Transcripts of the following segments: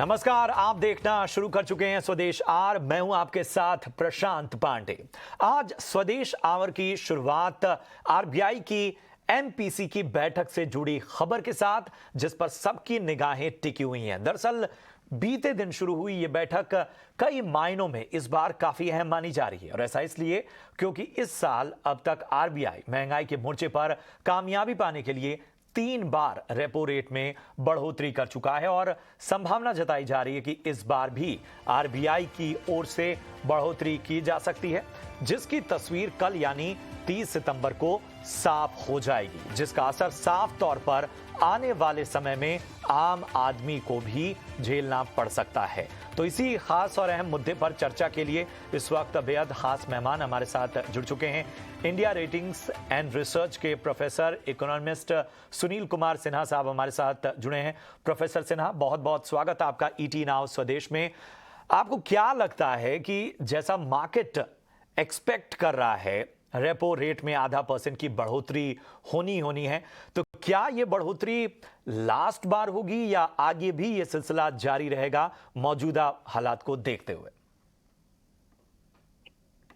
नमस्कार, आप देखना शुरू कर चुके हैं स्वदेश आवर। मैं हूं आपके साथ प्रशांत पांडे। आज स्वदेश आवर की शुरुआत आरबीआई की एमपीसी की बैठक से जुड़ी खबर के साथ, जिस पर सबकी निगाहें टिकी हुई हैं। दरअसल बीते दिन शुरू हुई ये बैठक कई मायनों में इस बार काफी अहम मानी जा रही है, और ऐसा इसलिए क्योंकि इस साल अब तक आरबीआई महंगाई के मोर्चे पर कामयाबी पाने के लिए 3 बार रेपो रेट में बढ़ोतरी कर चुका है, और संभावना जताई जा रही है कि इस बार भी आरबीआई की ओर से बढ़ोतरी की जा सकती है, जिसकी तस्वीर कल यानी 30 सितंबर को साफ हो जाएगी, जिसका असर साफ तौर पर आने वाले समय में आम आदमी को भी झेलना पड़ सकता है। तो इसी खास और अहम मुद्दे पर चर्चा के लिए इस वक्त बेहद खास मेहमान हमारे साथ जुड़ चुके हैं। इंडिया रेटिंग्स एंड रिसर्च के प्रोफेसर इकोनॉमिस्ट सुनील कुमार सिन्हा साहब हमारे साथ जुड़े हैं। प्रोफेसर सिन्हा, बहुत बहुत स्वागत है आपका ईटी नाउ स्वदेश में। आपको क्या लगता है कि जैसा मार्केट एक्सपेक्ट कर रहा है, रेपो रेट में ½ % की बढ़ोतरी होनी है, तो क्या ये बढ़ोतरी लास्ट बार होगी या आगे भी ये सिलसिला जारी रहेगा मौजूदा हालात को देखते हुए?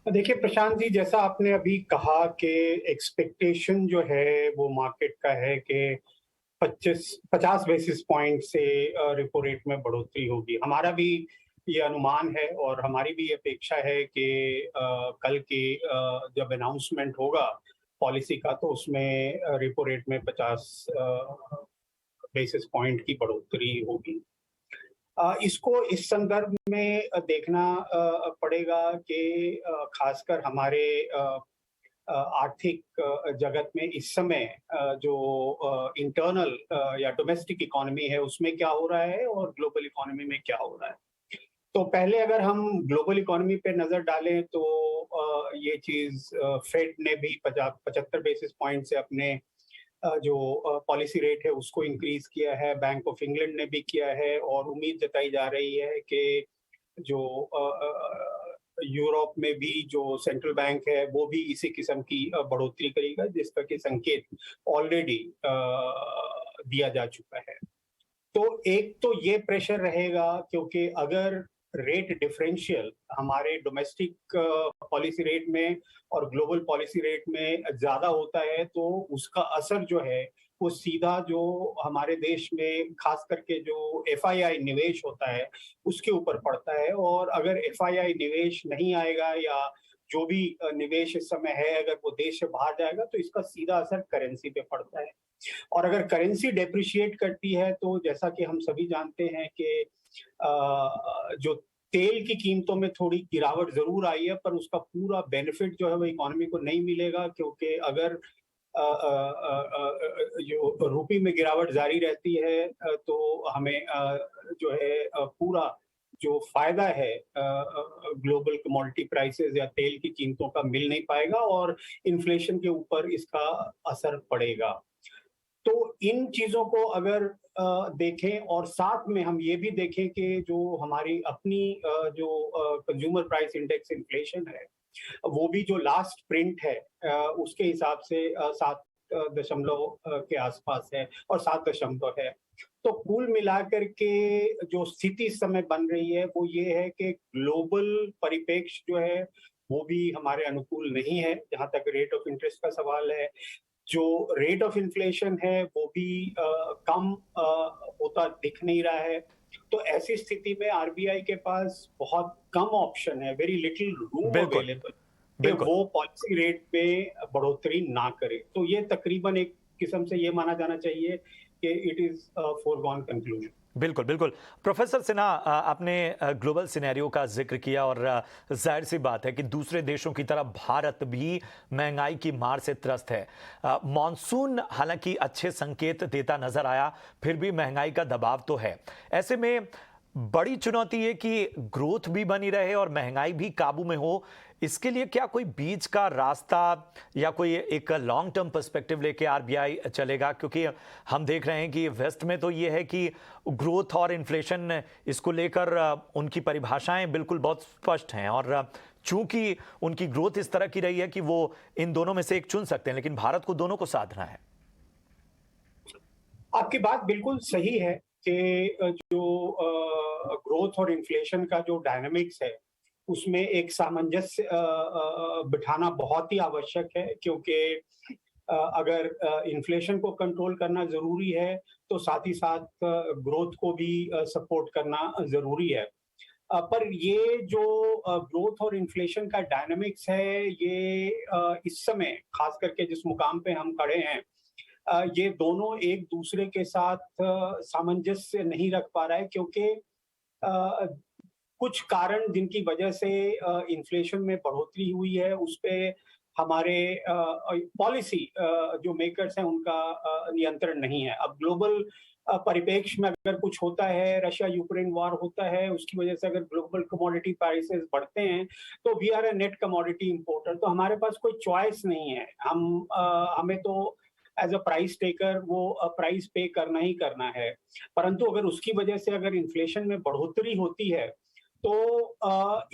देखिए प्रशांत जी, जैसा आपने अभी कहा कि एक्सपेक्टेशन जो है वो मार्केट का है कि 50 बेसिस पॉइंट से रेपो रेट में बढ़ोतरी होगी। हमारा भी ये अनुमान है और हमारी भी अपेक्षा है कि कल की जब अनाउंसमेंट होगा पॉलिसी का, तो उसमें रेपो रेट में 50 बेसिस पॉइंट की बढ़ोतरी होगी। इसको इस संदर्भ में देखना पड़ेगा कि खासकर हमारे आर्थिक जगत में इस समय जो इंटरनल या डोमेस्टिक इकोनॉमी है उसमें क्या हो रहा है और ग्लोबल इकोनॉमी में क्या हो रहा है। तो पहले अगर हम ग्लोबल इकोनॉमी पे नजर डालें तो ये चीज फेड ने भी 75 बेसिस पॉइंट से अपने जो पॉलिसी रेट है उसको इंक्रीज किया है। बैंक ऑफ इंग्लैंड ने भी किया है और उम्मीद जताई जा रही है कि जो यूरोप में भी जो सेंट्रल बैंक है वो भी इसी किस्म की बढ़ोतरी करेगा, जिसका कि संकेत ऑलरेडी दिया जा चुका है। तो एक तो ये प्रेशर रहेगा, क्योंकि अगर रेट डिफरेंशियल हमारे डोमेस्टिक पॉलिसी रेट में और ग्लोबल पॉलिसी रेट में ज्यादा होता है तो उसका असर जो है वो सीधा जो हमारे देश में खास करके जो एफआईआई निवेश होता है उसके ऊपर पड़ता है। और अगर एफआईआई निवेश नहीं आएगा या जो भी निवेश इस समय है अगर वो देश से बाहर जाएगा तो इसका सीधा असर करेंसी पे पड़ता है। और अगर करेंसी डेप्रिशिएट करती है तो जैसा कि हम सभी जानते हैं कि जो तेल की कीमतों में थोड़ी गिरावट जरूर आई है, पर उसका पूरा बेनिफिट जो है वो इकोनॉमी को नहीं मिलेगा, क्योंकि अगर जो रुपये में गिरावट जारी रहती है तो हमें जो है पूरा जो फायदा है ग्लोबल कमोडिटी प्राइसेस या तेल की कीमतों का मिल नहीं पाएगा और इन्फ्लेशन के ऊपर इसका असर पड़ेगा। तो इन चीजों को अगर देखें और साथ में हम ये भी देखें कि जो हमारी अपनी जो कंज्यूमर प्राइस इंडेक्स इन्फ्लेशन है वो भी जो लास्ट प्रिंट है उसके हिसाब से 7 दशमलव के आसपास है और 7 दशमलव है। तो कुल मिलाकर के जो स्थिति इस समय बन रही है वो ये है कि ग्लोबल परिप्रेक्ष्य जो है वो भी हमारे अनुकूल नहीं है जहां तक रेट ऑफ इंटरेस्ट का सवाल है। जो रेट ऑफ इन्फ्लेशन है वो भी कम होता दिख नहीं रहा है। तो ऐसी स्थिति में आरबीआई के पास बहुत कम ऑप्शन है, वेरी लिटिल रूम अवेलेबल, कि वो पॉलिसी रेट पे बढ़ोतरी ना करे। तो ये तकरीबन एक किस्म से ये माना जाना चाहिए कि इट इज फोरगॉन कंक्लूजन। बिल्कुल बिल्कुल। प्रोफेसर सिन्हा, आपने ग्लोबल सिनेरियो का जिक्र किया, और जाहिर सी बात है कि दूसरे देशों की तरह भारत भी महंगाई की मार से त्रस्त है। मॉनसून हालांकि अच्छे संकेत देता नजर आया, फिर भी महंगाई का दबाव तो है। ऐसे में बड़ी चुनौती है कि ग्रोथ भी बनी रहे और महंगाई भी काबू में हो। इसके लिए क्या कोई बीच का रास्ता या कोई एक लॉन्ग टर्म पर्सपेक्टिव लेके आरबीआई चलेगा? क्योंकि हम देख रहे हैं कि वेस्ट में तो ये है कि ग्रोथ और इन्फ्लेशन, इसको लेकर उनकी परिभाषाएं बिल्कुल बहुत स्पष्ट हैं, और चूंकि उनकी ग्रोथ इस तरह की रही है कि वो इन दोनों में से एक चुन सकते हैं, लेकिन भारत को दोनों को साधना है। आपकी बात बिल्कुल सही है कि जो ग्रोथ और इन्फ्लेशन का जो डायनामिक्स है उसमें एक सामंजस्य बिठाना बहुत ही आवश्यक है, क्योंकि अगर इन्फ्लेशन को कंट्रोल करना जरूरी है तो साथ ही साथ ग्रोथ को भी सपोर्ट करना जरूरी है। पर ये जो ग्रोथ और इन्फ्लेशन का डायनामिक्स है, ये इस समय खास करके जिस मुकाम पे हम खड़े हैं, ये दोनों एक दूसरे के साथ सामंजस्य नहीं रख पा रहा है, क्योंकि अ, कुछ कारण जिनकी वजह से इन्फ्लेशन में बढ़ोतरी हुई है उस पे हमारे पॉलिसी जो मेकर्स हैं उनका नियंत्रण नहीं है। अब ग्लोबल परिप्रेक्ष्य में अगर कुछ होता है, रशिया यूक्रेन वॉर होता है, उसकी वजह से अगर ग्लोबल कमोडिटी प्राइसेस बढ़ते हैं तो we are a net commodity importer, तो हमारे पास कोई चॉइस नहीं है। हमें तो एज अ प्राइस टेकर वो प्राइस पे करना ही करना है। परंतु अगर उसकी वजह से अगर इन्फ्लेशन में बढ़ोतरी होती है तो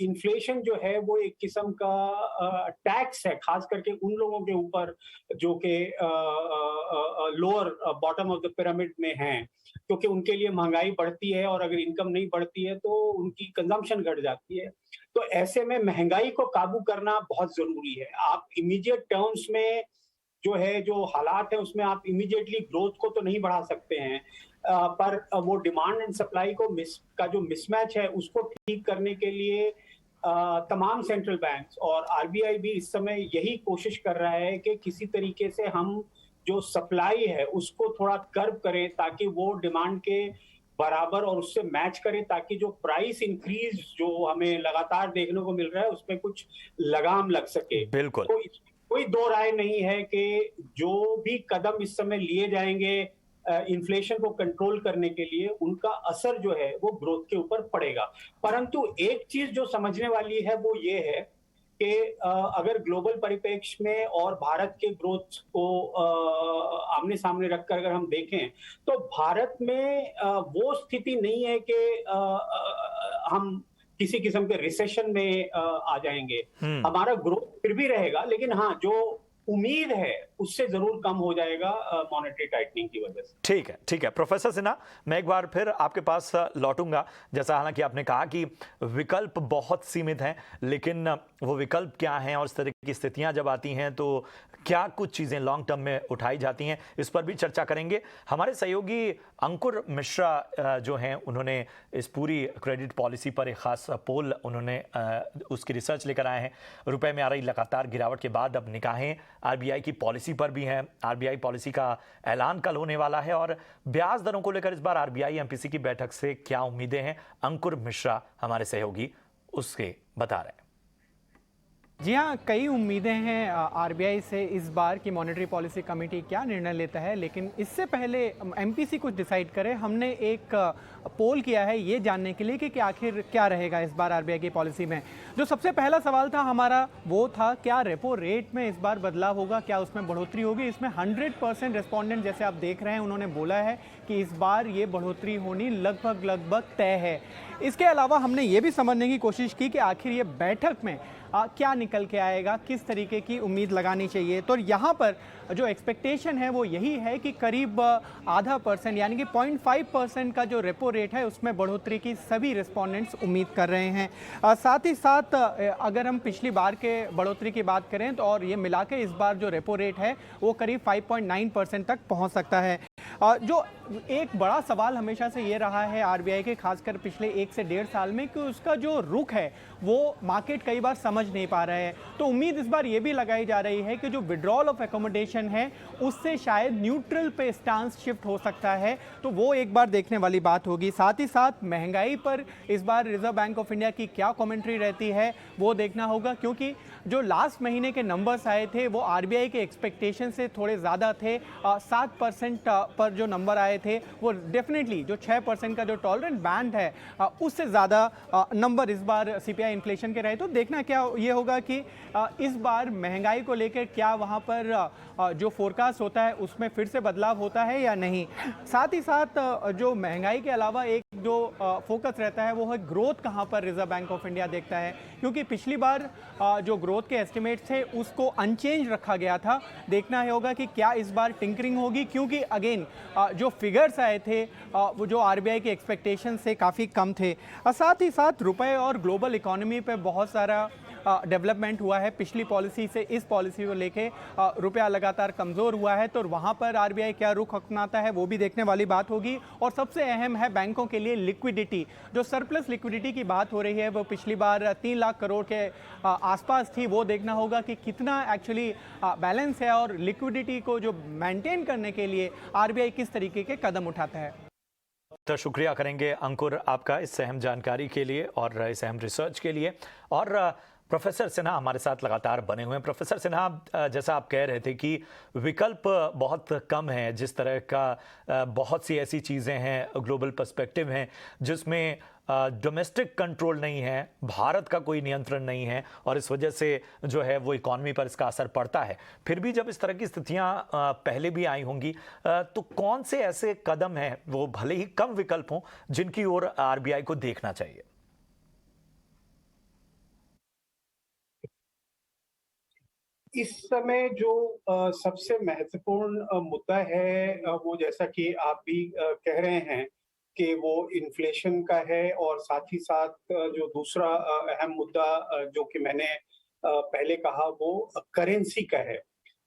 इन्फ्लेशन जो है वो एक किस्म का टैक्स है, खास करके उन लोगों के ऊपर जो कि lower bottom of the pyramid में हैं, क्योंकि उनके लिए महंगाई बढ़ती है और अगर इनकम नहीं बढ़ती है तो उनकी कंजम्पशन घट जाती है। तो ऐसे में महंगाई को काबू करना बहुत जरूरी है। आप इमीडिएट टर्म्स में जो है, जो हालात है उसमें आप इमीडिएटली ग्रोथ को तो नहीं बढ़ा सकते हैं, पर वो डिमांड एंड सप्लाई का जो मिसमैच है उसको ठीक करने के लिए तमाम सेंट्रल बैंक्स और आरबीआई भी इस समय यही कोशिश कर रहा है कि किसी तरीके से हम जो सप्लाई है उसको थोड़ा कर्व करें, ताकि वो डिमांड के बराबर और उससे मैच करे, ताकि जो प्राइस इंक्रीज जो हमें लगातार देखने को मिल रहा है उसमें कुछ लगाम लग सके। बिल्कुल। तो कोई दो राय नहीं है कि जो भी कदम इस समय लिए जाएंगे इन्फ्लेशन को कंट्रोल करने के लिए, उनका असर जो है वो ग्रोथ के ऊपर पड़ेगा। परंतु एक चीज जो समझने वाली है वो ये है कि अगर ग्लोबल परिप्रेक्ष्य में और भारत के ग्रोथ को आमने सामने रखकर अगर हम देखें तो भारत में वो स्थिति नहीं है कि हम किसी किस्म के रिसेशन में आ जाएंगे। हमारा ग्रोथ फिर भी रहेगा, लेकिन हाँ, जो उम्मीद है उससे जरूर कम हो जाएगा मॉनेटरी टाइटनिंग की वजह से। ठीक है प्रोफेसर सिन्हा, मैं एक बार फिर आपके पास लौटूंगा। जैसा हालांकि आपने कहा कि विकल्प बहुत सीमित हैं, लेकिन वो विकल्प क्या हैं और इस तरह की स्थितियां जब आती हैं तो क्या कुछ चीज़ें लॉन्ग टर्म में उठाई जाती हैं, इस पर भी चर्चा करेंगे। हमारे सहयोगी अंकुर मिश्रा जो हैं, उन्होंने इस पूरी क्रेडिट पॉलिसी पर एक खास पोल उन्होंने उसकी रिसर्च लेकर आए हैं। रुपए में आ रही लगातार गिरावट के बाद अब निगाहें आरबीआई की पॉलिसी पर भी हैं। आरबीआई पॉलिसी का ऐलान कल होने वाला है और ब्याज दरों को लेकर इस बार आरबीआई एमपीसी की बैठक से क्या उम्मीदें हैं, अंकुर मिश्रा हमारे सहयोगी उसके बता रहे हैं। जी हाँ, कई उम्मीदें हैं आरबीआई से इस बार की मॉनेटरी पॉलिसी कमेटी क्या निर्णय लेता है। लेकिन इससे पहले एमपीसी कुछ डिसाइड करे, हमने एक पोल किया है ये जानने के लिए कि आखिर क्या रहेगा इस बार आरबीआई की पॉलिसी में। जो सबसे पहला सवाल था हमारा वो था, क्या रेपो रेट में इस बार बदलाव होगा, क्या उसमें बढ़ोतरी होगी। इसमें 100% रेस्पोंडेंट, जैसे आप देख रहे हैं, उन्होंने बोला है कि इस बार ये बढ़ोतरी होनी लगभग तय है। इसके अलावा हमने ये भी समझने की कोशिश की कि आखिर ये बैठक में क्या निकल के आएगा, किस तरीके की उम्मीद लगानी चाहिए। तो यहाँ पर जो एक्सपेक्टेशन है वो यही है कि करीब 0.5% यानी कि 0.5% का जो रेपो रेट है उसमें बढ़ोतरी की सभी रिस्पोंडेंट्स उम्मीद कर रहे हैं। साथ ही साथ अगर हम पिछली बार के बढ़ोतरी की बात करें तो और ये मिला के इस बार जो रेपो रेट है वो करीब 5.9% तक पहुँच सकता है। जो एक बड़ा सवाल हमेशा से ये रहा है आरबीआई के, खासकर पिछले 1 से 1.5 साल में, कि उसका जो रुख है वो मार्केट कई बार समझ नहीं पा रहा है। तो उम्मीद इस बार ये भी लगाई जा रही है कि जो विड्रॉल ऑफ एकोमोडेशन है उससे शायद न्यूट्रल पे स्टांस शिफ्ट हो सकता है, तो वो एक बार देखने वाली बात होगी। साथ ही साथ महंगाई पर इस बार रिजर्व बैंक ऑफ इंडिया की क्या कमेंट्री रहती है वो देखना होगा, क्योंकि जो लास्ट महीने के नंबर्स आए थे वो आरबीआई के एक्सपेक्टेशन से थोड़े ज़्यादा थे। 7% पर जो नंबर आए थे वो डेफिनेटली जो 6% का जो टॉलरेंट बैंड है उससे ज़्यादा नंबर इस बार सीपीआई इन्फ्लेशन के रहे। तो देखना क्या ये होगा कि इस बार महंगाई को लेकर क्या वहाँ पर जो फोरकास्ट होता है उसमें फिर से बदलाव होता है या नहीं। साथ ही साथ जो महंगाई के अलावा एक जो फोकस रहता है वो है ग्रोथ, कहाँ पर रिजर्व बैंक ऑफ इंडिया देखता है, क्योंकि पिछली बार जो ग्रोथ के एस्टिमेट्स थे उसको अनचेंज रखा गया था। देखना होगा कि क्या इस बार टिंकरिंग होगी, क्योंकि अगेन जो फिगर्स आए थे वो जो आरबीआई के एक्सपेक्टेशन से काफ़ी कम थे। साथ ही साथ रुपए और ग्लोबल इकोनॉमी पे बहुत सारा डेवलपमेंट हुआ है। पिछली पॉलिसी से इस पॉलिसी को लेके रुपया लगातार कमज़ोर हुआ है, तो वहाँ पर आरबीआई क्या रुख अपनाता है वो भी देखने वाली बात होगी। और सबसे अहम है बैंकों के लिए लिक्विडिटी। जो सरप्लस लिक्विडिटी की बात हो रही है वो पिछली बार 3 लाख करोड़ के आसपास थी। वो देखना होगा कि कितना एक्चुअली बैलेंस है और लिक्विडिटी को जो मेंटेन करने के लिए आरबीआई किस तरीके के कदम उठाता है। तो शुक्रिया करेंगे अंकुर आपका इस अहम जानकारी के लिए और इस अहम रिसर्च के लिए। और प्रोफेसर सिन्हा हमारे साथ लगातार बने हुए हैं। प्रोफेसर सिन्हा, जैसा आप कह रहे थे कि विकल्प बहुत कम है, जिस तरह का बहुत सी ऐसी चीज़ें हैं, ग्लोबल पर्सपेक्टिव हैं जिसमें डोमेस्टिक कंट्रोल नहीं है, भारत का कोई नियंत्रण नहीं है और इस वजह से जो है वो इकॉनमी पर इसका असर पड़ता है। फिर भी जब इस तरह की स्थितियां पहले भी आई होंगी, तो कौन से ऐसे कदम हैं, वो भले ही कम विकल्प हों, जिनकी ओर आरबीआई को देखना चाहिए? इस समय जो सबसे महत्वपूर्ण मुद्दा है वो, जैसा कि आप भी कह रहे हैं कि वो इन्फ्लेशन का है, और साथ ही साथ जो दूसरा अहम मुद्दा जो कि मैंने पहले कहा वो करेंसी का है।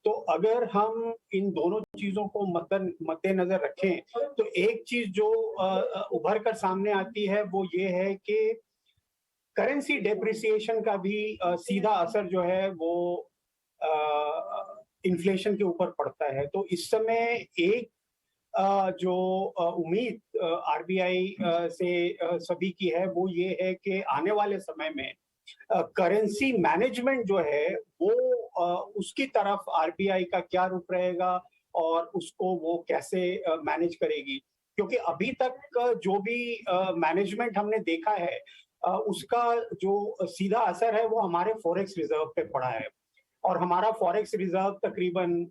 तो अगर हम इन दोनों चीजों को मद्देनजर रखें तो एक चीज जो उभर कर सामने आती है वो ये है कि करेंसी डेप्रिसिएशन का भी सीधा असर जो है वो इन्फ्लेशन के ऊपर पड़ता है। तो इस समय एक जो उम्मीद आरबीआई से सभी की है वो ये है कि आने वाले समय में करेंसी मैनेजमेंट जो है वो उसकी तरफ आरबीआई का क्या रुख रहेगा और उसको वो कैसे मैनेज करेगी। क्योंकि अभी तक जो भी मैनेजमेंट हमने देखा है उसका जो सीधा असर है वो हमारे फॉरेक्स रिजर्व पे पड़ा है, और हमारा फॉरेक्स रिजर्व तकरीबन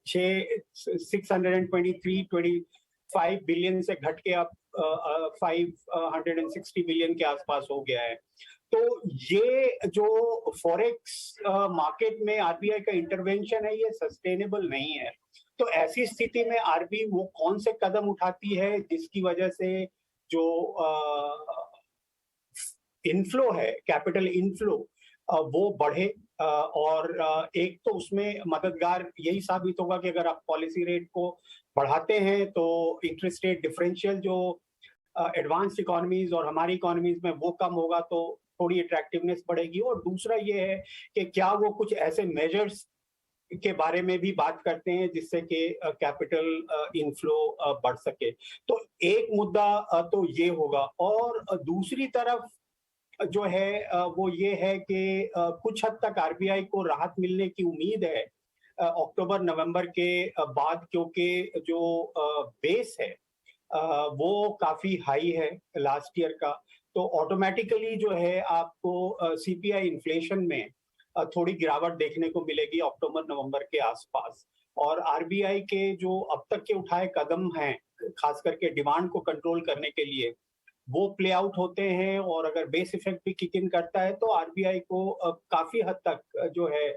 625 बिलियन से घट के अब 560 बिलियन के आसपास हो गया है। तो ये जो फॉरेक्स मार्केट में आरबीआई का इंटरवेंशन है ये सस्टेनेबल नहीं है। तो ऐसी स्थिति में आरबीआई वो कौन से कदम उठाती है जिसकी वजह से जो इनफ्लो है, कैपिटल इनफ्लो, वो बढ़े, और एक तो उसमें मददगार यही साबित होगा कि अगर आप पॉलिसी रेट को बढ़ाते हैं तो इंटरेस्ट रेट डिफरेंशियल जो एडवांस इकोनॉमीज और हमारी इकोनॉमीज में वो कम होगा, तो थोड़ी अट्रैक्टिवनेस बढ़ेगी। और दूसरा ये है कि क्या वो कुछ ऐसे मेजर्स के बारे में भी बात करते हैं जिससे कि कैपिटल इनफ्लो बढ़ सके। तो एक मुद्दा तो ये होगा, और दूसरी तरफ जो है वो ये है कि कुछ हद तक आरबीआई को राहत मिलने की उम्मीद है अक्टूबर नवंबर के बाद, क्योंकि जो बेस है वो काफी हाई है लास्ट ईयर का। तो ऑटोमेटिकली जो है आपको सीपीआई इन्फ्लेशन में थोड़ी गिरावट देखने को मिलेगी अक्टूबर नवंबर के आसपास। और आरबीआई के जो अब तक के उठाए कदम हैं, खास करके डिमांड को कंट्रोल करने के लिए, वो प्ले आउट होते हैं, और अगर बेस इफेक्ट भी किक इन करता है तो आरबीआई को काफी हद तक जो है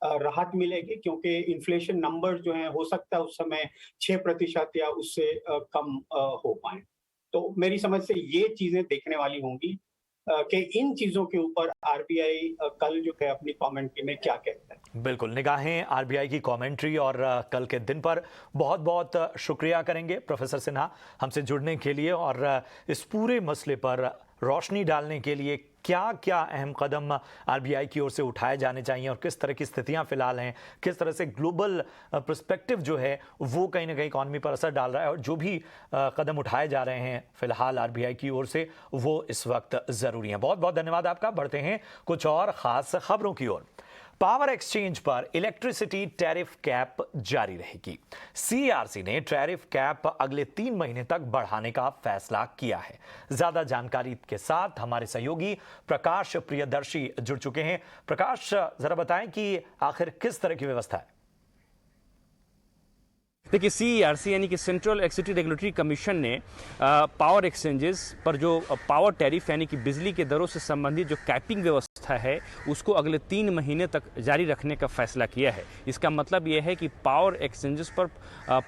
राहत मिलेगी, क्योंकि इन्फ्लेशन नंबर जो है हो सकता है उस समय 6% या उससे कम हो पाए। तो मेरी समझ से ये चीजें देखने वाली होंगी कि इन चीजों के ऊपर आरबीआई कल जो है अपनी कमेंट्री में क्या कहता है। बिल्कुल, निगाहें आरबीआई की कमेंट्री और कल के दिन पर। बहुत बहुत शुक्रिया करेंगे प्रोफेसर सिन्हा हमसे जुड़ने के लिए और इस पूरे मसले पर रोशनी डालने के लिए। क्या क्या अहम कदम आरबीआई की ओर से उठाए जाने चाहिए और किस तरह की स्थितियां फिलहाल हैं, किस तरह से ग्लोबल पर्सपेक्टिव जो है वो कहीं ना कहीं इकॉनमी पर असर डाल रहा है, और जो भी कदम उठाए जा रहे हैं फिलहाल आरबीआई की ओर से वो इस वक्त ज़रूरी हैं। बहुत बहुत धन्यवाद आपका। बढ़ते हैं कुछ और ख़ास खबरों की ओर। पावर एक्सचेंज पर इलेक्ट्रिसिटी टैरिफ कैप जारी रहेगी। सीईआरसी ने टैरिफ कैप अगले 3 महीने तक बढ़ाने का फैसला किया है। ज्यादा जानकारी के साथ हमारे सहयोगी प्रकाश प्रियदर्शी जुड़ चुके हैं। प्रकाश, जरा बताएं कि आखिर किस तरह की व्यवस्था है? देखिए, सीईआरसी यानी कि सेंट्रल इलेक्ट्रिसिटी रेगुलेटरी कमीशन ने पावर एक्सचेंजेस पर जो पावर टैरिफ यानी कि बिजली के दरों से संबंधित जो कैपिंग व्यवस्था व्यवस्था है उसको अगले 3 महीने तक जारी रखने का फैसला किया है। इसका मतलब यह है कि पावर एक्सचेंजेस पर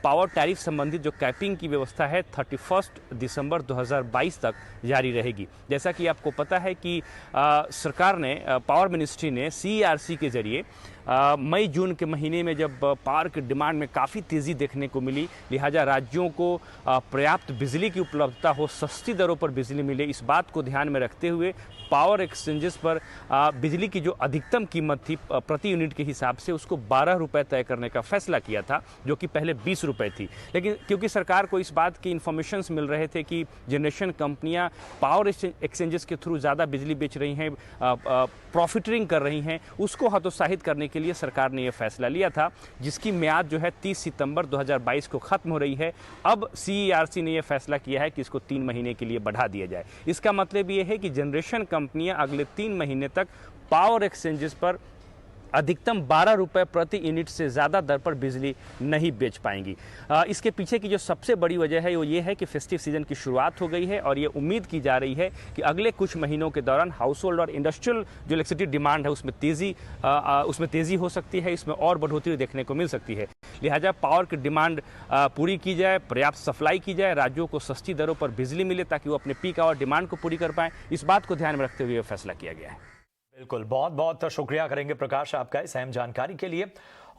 पावर टैरिफ संबंधित जो कैपिंग की व्यवस्था है 31 दिसंबर 2022 तक जारी रहेगी। जैसा कि आपको पता है कि सरकार ने पावर मिनिस्ट्री ने CERC के जरिए मई जून के महीने में जब पावर की डिमांड में काफ़ी तेज़ी देखने को मिली, लिहाजा राज्यों को पर्याप्त बिजली की उपलब्धता हो, सस्ती दरों पर बिजली मिले, इस बात को ध्यान में रखते हुए पावर एक्सचेंजेस पर बिजली की जो अधिकतम कीमत थी प्रति यूनिट के हिसाब से उसको 12 रुपये तय करने का फैसला किया था, जो कि पहले 20 रुपये थी। लेकिन क्योंकि सरकार को इस बात के इन्फॉर्मेशंस मिल रहे थे कि जनरेशन कंपनियां पावर एक्सचेंजेस के थ्रू ज़्यादा बिजली बेच रही हैं, प्रॉफिटरिंग कर रही हैं, उसको हतोत्साहित करने के लिए सरकार ने यह फैसला लिया था, जिसकी म्याद जो है 30 सितंबर 2022 को ख़त्म हो रही है। अब CERC ने यह फैसला किया है कि इसको 3 महीने के लिए बढ़ा दिया जाए। इसका मतलब ये है कि जनरेशन कंपनियां अगले 3 महीने तक पावर एक्सचेंजेस पर अधिकतम 12 रुपये प्रति यूनिट से ज़्यादा दर पर बिजली नहीं बेच पाएंगी। इसके पीछे की जो सबसे बड़ी वजह है वो ये है कि फेस्टिव सीजन की शुरुआत हो गई है और ये उम्मीद की जा रही है कि अगले कुछ महीनों के दौरान हाउस होल्ड और इंडस्ट्रियल जो इलेक्ट्रिसिटी डिमांड है उसमें तेज़ी हो सकती है, इसमें और बढ़ोतरी देखने को मिल सकती है। लिहाजा पावर की डिमांड पूरी की जाए, पर्याप्त सप्लाई की जाए, राज्यों को सस्ती दरों पर बिजली मिले ताकि वो अपने पीक आवर डिमांड को पूरी कर पाएँ, इस बात को ध्यान में रखते हुए फैसला किया गया है। बिल्कुल, बहुत बहुत शुक्रिया करेंगे प्रकाश आपका इस अहम जानकारी के लिए।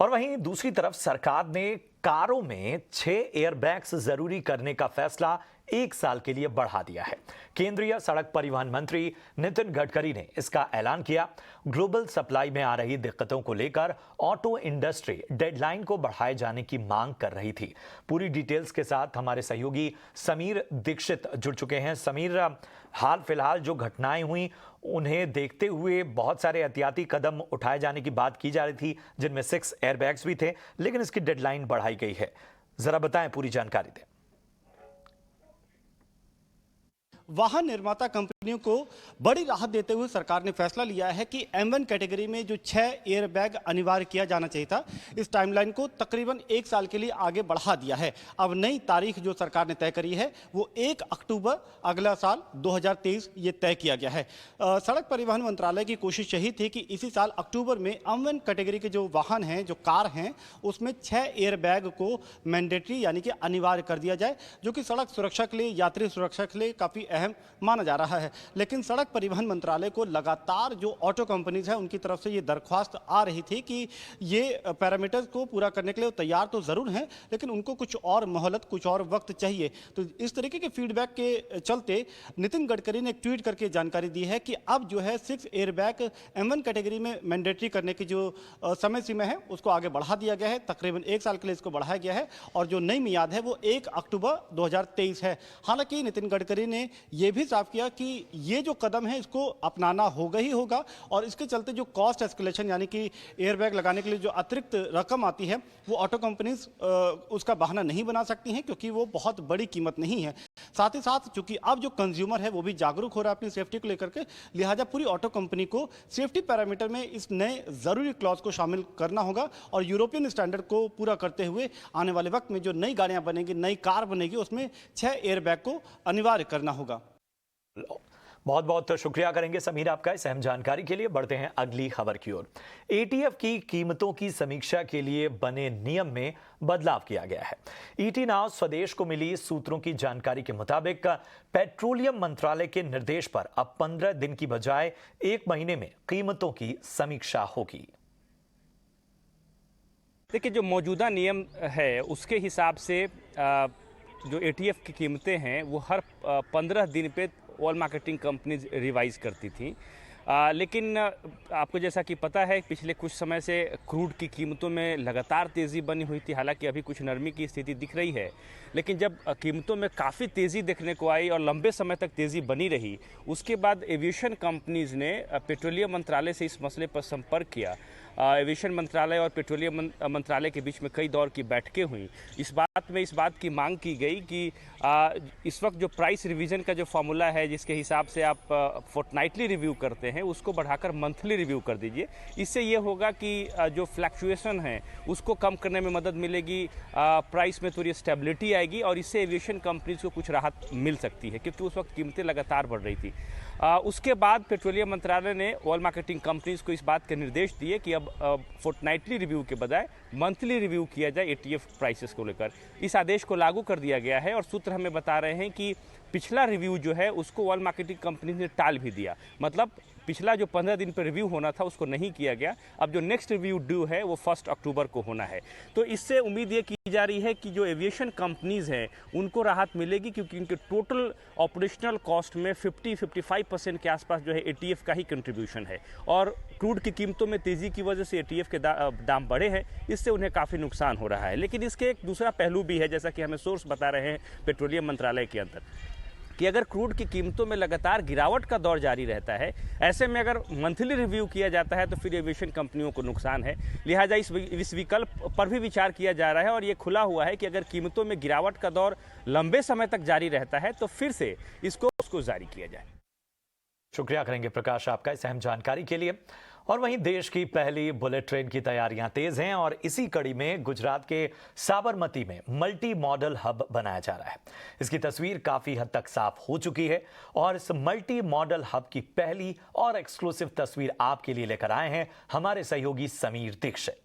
और वहीं दूसरी तरफ सरकार ने कारों में 6 एयरबैग्स जरूरी करने का फैसला 1 साल के लिए बढ़ा दिया है। केंद्रीय सड़क परिवहन मंत्री नितिन गडकरी ने इसका ऐलान किया। ग्लोबल सप्लाई में आ रही दिक्कतों को लेकर ऑटो इंडस्ट्री डेडलाइन को बढ़ाए जाने की मांग कर रही थी। पूरी डिटेल्स के साथ हमारे सहयोगी समीर दीक्षित जुड़ चुके हैं। समीर, हाल फिलहाल जो घटनाएं हुई उन्हें देखते हुए बहुत सारे एहतियाती कदम उठाए जाने की बात की जा रही थी, जिनमें 6 एयरबैग्स भी थे, लेकिन इसकी डेडलाइन बढ़ाई गई है। जरा बताएं, पूरी जानकारी दें। वाहन निर्माता कंपनियों को बड़ी राहत देते हुए सरकार ने फैसला लिया है कि M1 कैटेगरी में जो 6 एयरबैग अनिवार्य किया जाना चाहिए था, इस टाइमलाइन को तकरीबन 1 साल के लिए आगे बढ़ा दिया है। अब नई तारीख जो सरकार ने तय करी है वो 1 अक्टूबर अगला साल 2023 ये तय किया गया है। सड़क परिवहन मंत्रालय की कोशिश यही थी कि इसी साल अक्टूबर में M1 कैटेगरी के जो वाहन हैं, जो कार हैं, उसमें 6 एयरबैग को मैंडेटरी यानी कि अनिवार्य कर दिया जाए, जो कि सड़क सुरक्षा के लिए, यात्री सुरक्षा के लिए काफ़ी अहम माना जा रहा है। लेकिन सड़क परिवहन मंत्रालय को लगातार जो ऑटो कंपनीज है उनकी तरफ से ये दरख्वास्त आ रही थी कि ये पैरामीटर्स को पूरा करने के लिए तैयार तो जरूर हैं, लेकिन उनको कुछ और मोहलत, कुछ और वक्त चाहिए। तो इस तरीके के फीडबैक के चलते नितिन गडकरी ने एक ट्वीट करके जानकारी दी है कि अब जो है 6 एयरबैग M1 कैटेगरी में मैंडेटरी करने की जो समय सीमा है उसको आगे बढ़ा दिया गया है। तकरीबन 1 साल के लिए इसको बढ़ाया गया है और जो नई मियाद है वो 1 अक्टूबर 2023 है। हालांकि नितिन गडकरी ने ये भी साफ किया कि ये जो कदम है इसको अपनाना होगा ही होगा और इसके चलते जो कॉस्ट एस्केलेशन यानी कि एयरबैग लगाने के लिए जो अतिरिक्त रकम आती है वो ऑटो कंपनीज उसका बहाना नहीं बना सकती हैं, क्योंकि वो बहुत बड़ी कीमत नहीं है। साथ ही साथ चूंकि अब जो कंज्यूमर है वो भी जागरूक हो रहा है अपनी सेफ्टी को लेकर के, लिहाजा पूरी ऑटो कंपनी को सेफ्टी पैरामीटर में इस नए जरूरी क्लॉज को शामिल करना होगा और यूरोपियन स्टैंडर्ड को पूरा करते हुए आने वाले वक्त में जो नई गाड़ियां बनेंगी, नई कार बनेगी, उसमें 6 एयरबैग को अनिवार्य करना होगा। बहुत बहुत शुक्रिया करेंगे समीर आपका इस अहम जानकारी के लिए। बढ़ते हैं अगली खबर की ओर। ATF की कीमतों की समीक्षा के लिए बने नियम में बदलाव किया गया है। ET नाउ स्वदेश को मिली सूत्रों की जानकारी के मुताबिक पेट्रोलियम मंत्रालय के निर्देश पर अब 15 दिन की बजाय 1 महीने में कीमतों की समीक्षा होगी। देखिए, जो मौजूदा नियम है उसके हिसाब से जो ATF की कीमतें हैं वो हर 15 दिन पे ऑयल मार्केटिंग कंपनीज रिवाइज करती थी। लेकिन आपको जैसा कि पता है पिछले कुछ समय से क्रूड की कीमतों में लगातार तेज़ी बनी हुई थी। हालांकि अभी कुछ नरमी की स्थिति दिख रही है, लेकिन जब कीमतों में काफ़ी तेज़ी देखने को आई और लंबे समय तक तेज़ी बनी रही, उसके बाद एविएशन कंपनीज़ ने पेट्रोलियम मंत्रालय से इस मसले पर संपर्क किया एविएशन मंत्रालय और पेट्रोलियम मंत्रालय के बीच में कई दौर की बैठकें हुई। इस बात की मांग की गई कि इस वक्त जो प्राइस रिवीजन का जो फॉर्मूला है, जिसके हिसाब से आप फोर्टनाइटली रिव्यू करते हैं, उसको बढ़ाकर मंथली रिव्यू कर दीजिए। इससे ये होगा कि जो फ्लैक्चुएशन है उसको कम करने में मदद मिलेगी, प्राइस में थोड़ी स्टेबिलिटी आएगी और इससे एविएशन कंपनीज को कुछ राहत मिल सकती है, क्योंकि उस वक्त कीमतें लगातार बढ़ रही थी। उसके बाद पेट्रोलियम मंत्रालय ने ऑयल मार्केटिंग कंपनीज को इस बात के निर्देश दिए कि अब फोर्टनाइटली रिव्यू के बजाय मंथली रिव्यू किया जाए एटीएफ प्राइसेस को लेकर। इस आदेश को लागू कर दिया गया है और सूत्र हमें बता रहे हैं कि पिछला रिव्यू जो है उसको ऑयल मार्केटिंग कंपनी ने टाल भी दिया। मतलब पिछला जो 15 दिन पर रिव्यू होना था उसको नहीं किया गया। अब जो नेक्स्ट रिव्यू ड्यू है वो 1 अक्टूबर को होना है। तो इससे उम्मीद ये की जा रही है कि जो एविएशन कंपनीज हैं उनको राहत मिलेगी, क्योंकि उनके टोटल ऑपरेशनल कॉस्ट में 50-55% के आसपास जो है एटीएफ का ही कंट्रीब्यूशन है। और क्रूड की कीमतों में तेज़ी की वजह से एटीएफ के दाम बढ़े हैं, इससे उन्हें काफ़ी नुकसान हो रहा है। लेकिन इसके एक दूसरा पहलू भी है, जैसा कि हमें सोर्स बता रहे हैं पेट्रोलियम मंत्रालय के अंदर, कि अगर क्रूड की कीमतों में लगातार गिरावट का दौर जारी रहता है, ऐसे में अगर मंथली रिव्यू किया जाता है तो फिर एविएशन कंपनियों को नुकसान है। लिहाजा इस विकल्प पर भी विचार किया जा रहा है और ये खुला हुआ है कि अगर कीमतों में गिरावट का दौर लंबे समय तक जारी रहता है तो फिर से उसको जारी किया जाए। शुक्रिया करेंगे प्रकाश आपका इस अहम जानकारी के लिए। और वहीं देश की पहली बुलेट ट्रेन की तैयारियां तेज हैं और इसी कड़ी में गुजरात के साबरमती में मल्टी मॉडल हब बनाया जा रहा है। इसकी तस्वीर काफी हद तक साफ हो चुकी है और इस मल्टी मॉडल हब की पहली और एक्सक्लूसिव तस्वीर आपके लिए लेकर आए हैं हमारे सहयोगी समीर दीक्षित।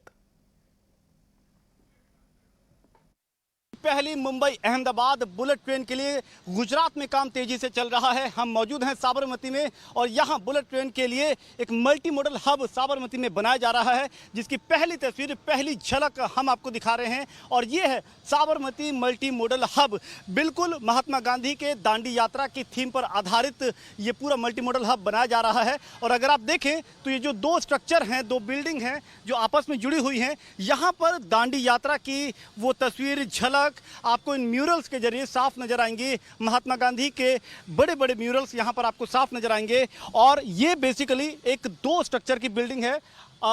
पहली मुंबई अहमदाबाद बुलेट ट्रेन के लिए गुजरात में काम तेजी से चल रहा है। हम मौजूद हैं साबरमती में और यहाँ बुलेट ट्रेन के लिए एक मल्टी मॉडल हब साबरमती में बनाया जा रहा है, जिसकी पहली तस्वीर, पहली झलक हम आपको दिखा रहे हैं। और ये है साबरमती मल्टी मॉडल हब। बिल्कुल महात्मा गांधी के दांडी यात्रा की थीम पर आधारित ये पूरा मल्टी मॉडल हब बनाया जा रहा है। और अगर आप देखें तो ये जो दो स्ट्रक्चर हैं, दो बिल्डिंग हैं जो आपस में जुड़ी हुई हैं, यहाँ पर दांडी यात्रा की वो तस्वीर, झलक आपको इन म्यूरल्स के जरिए साफ नजर आएंगे। महात्मा गांधी के बड़े बड़े म्यूरल्स यहां पर आपको साफ नजर आएंगे। और ये बेसिकली एक 2 स्ट्रक्चर की बिल्डिंग है।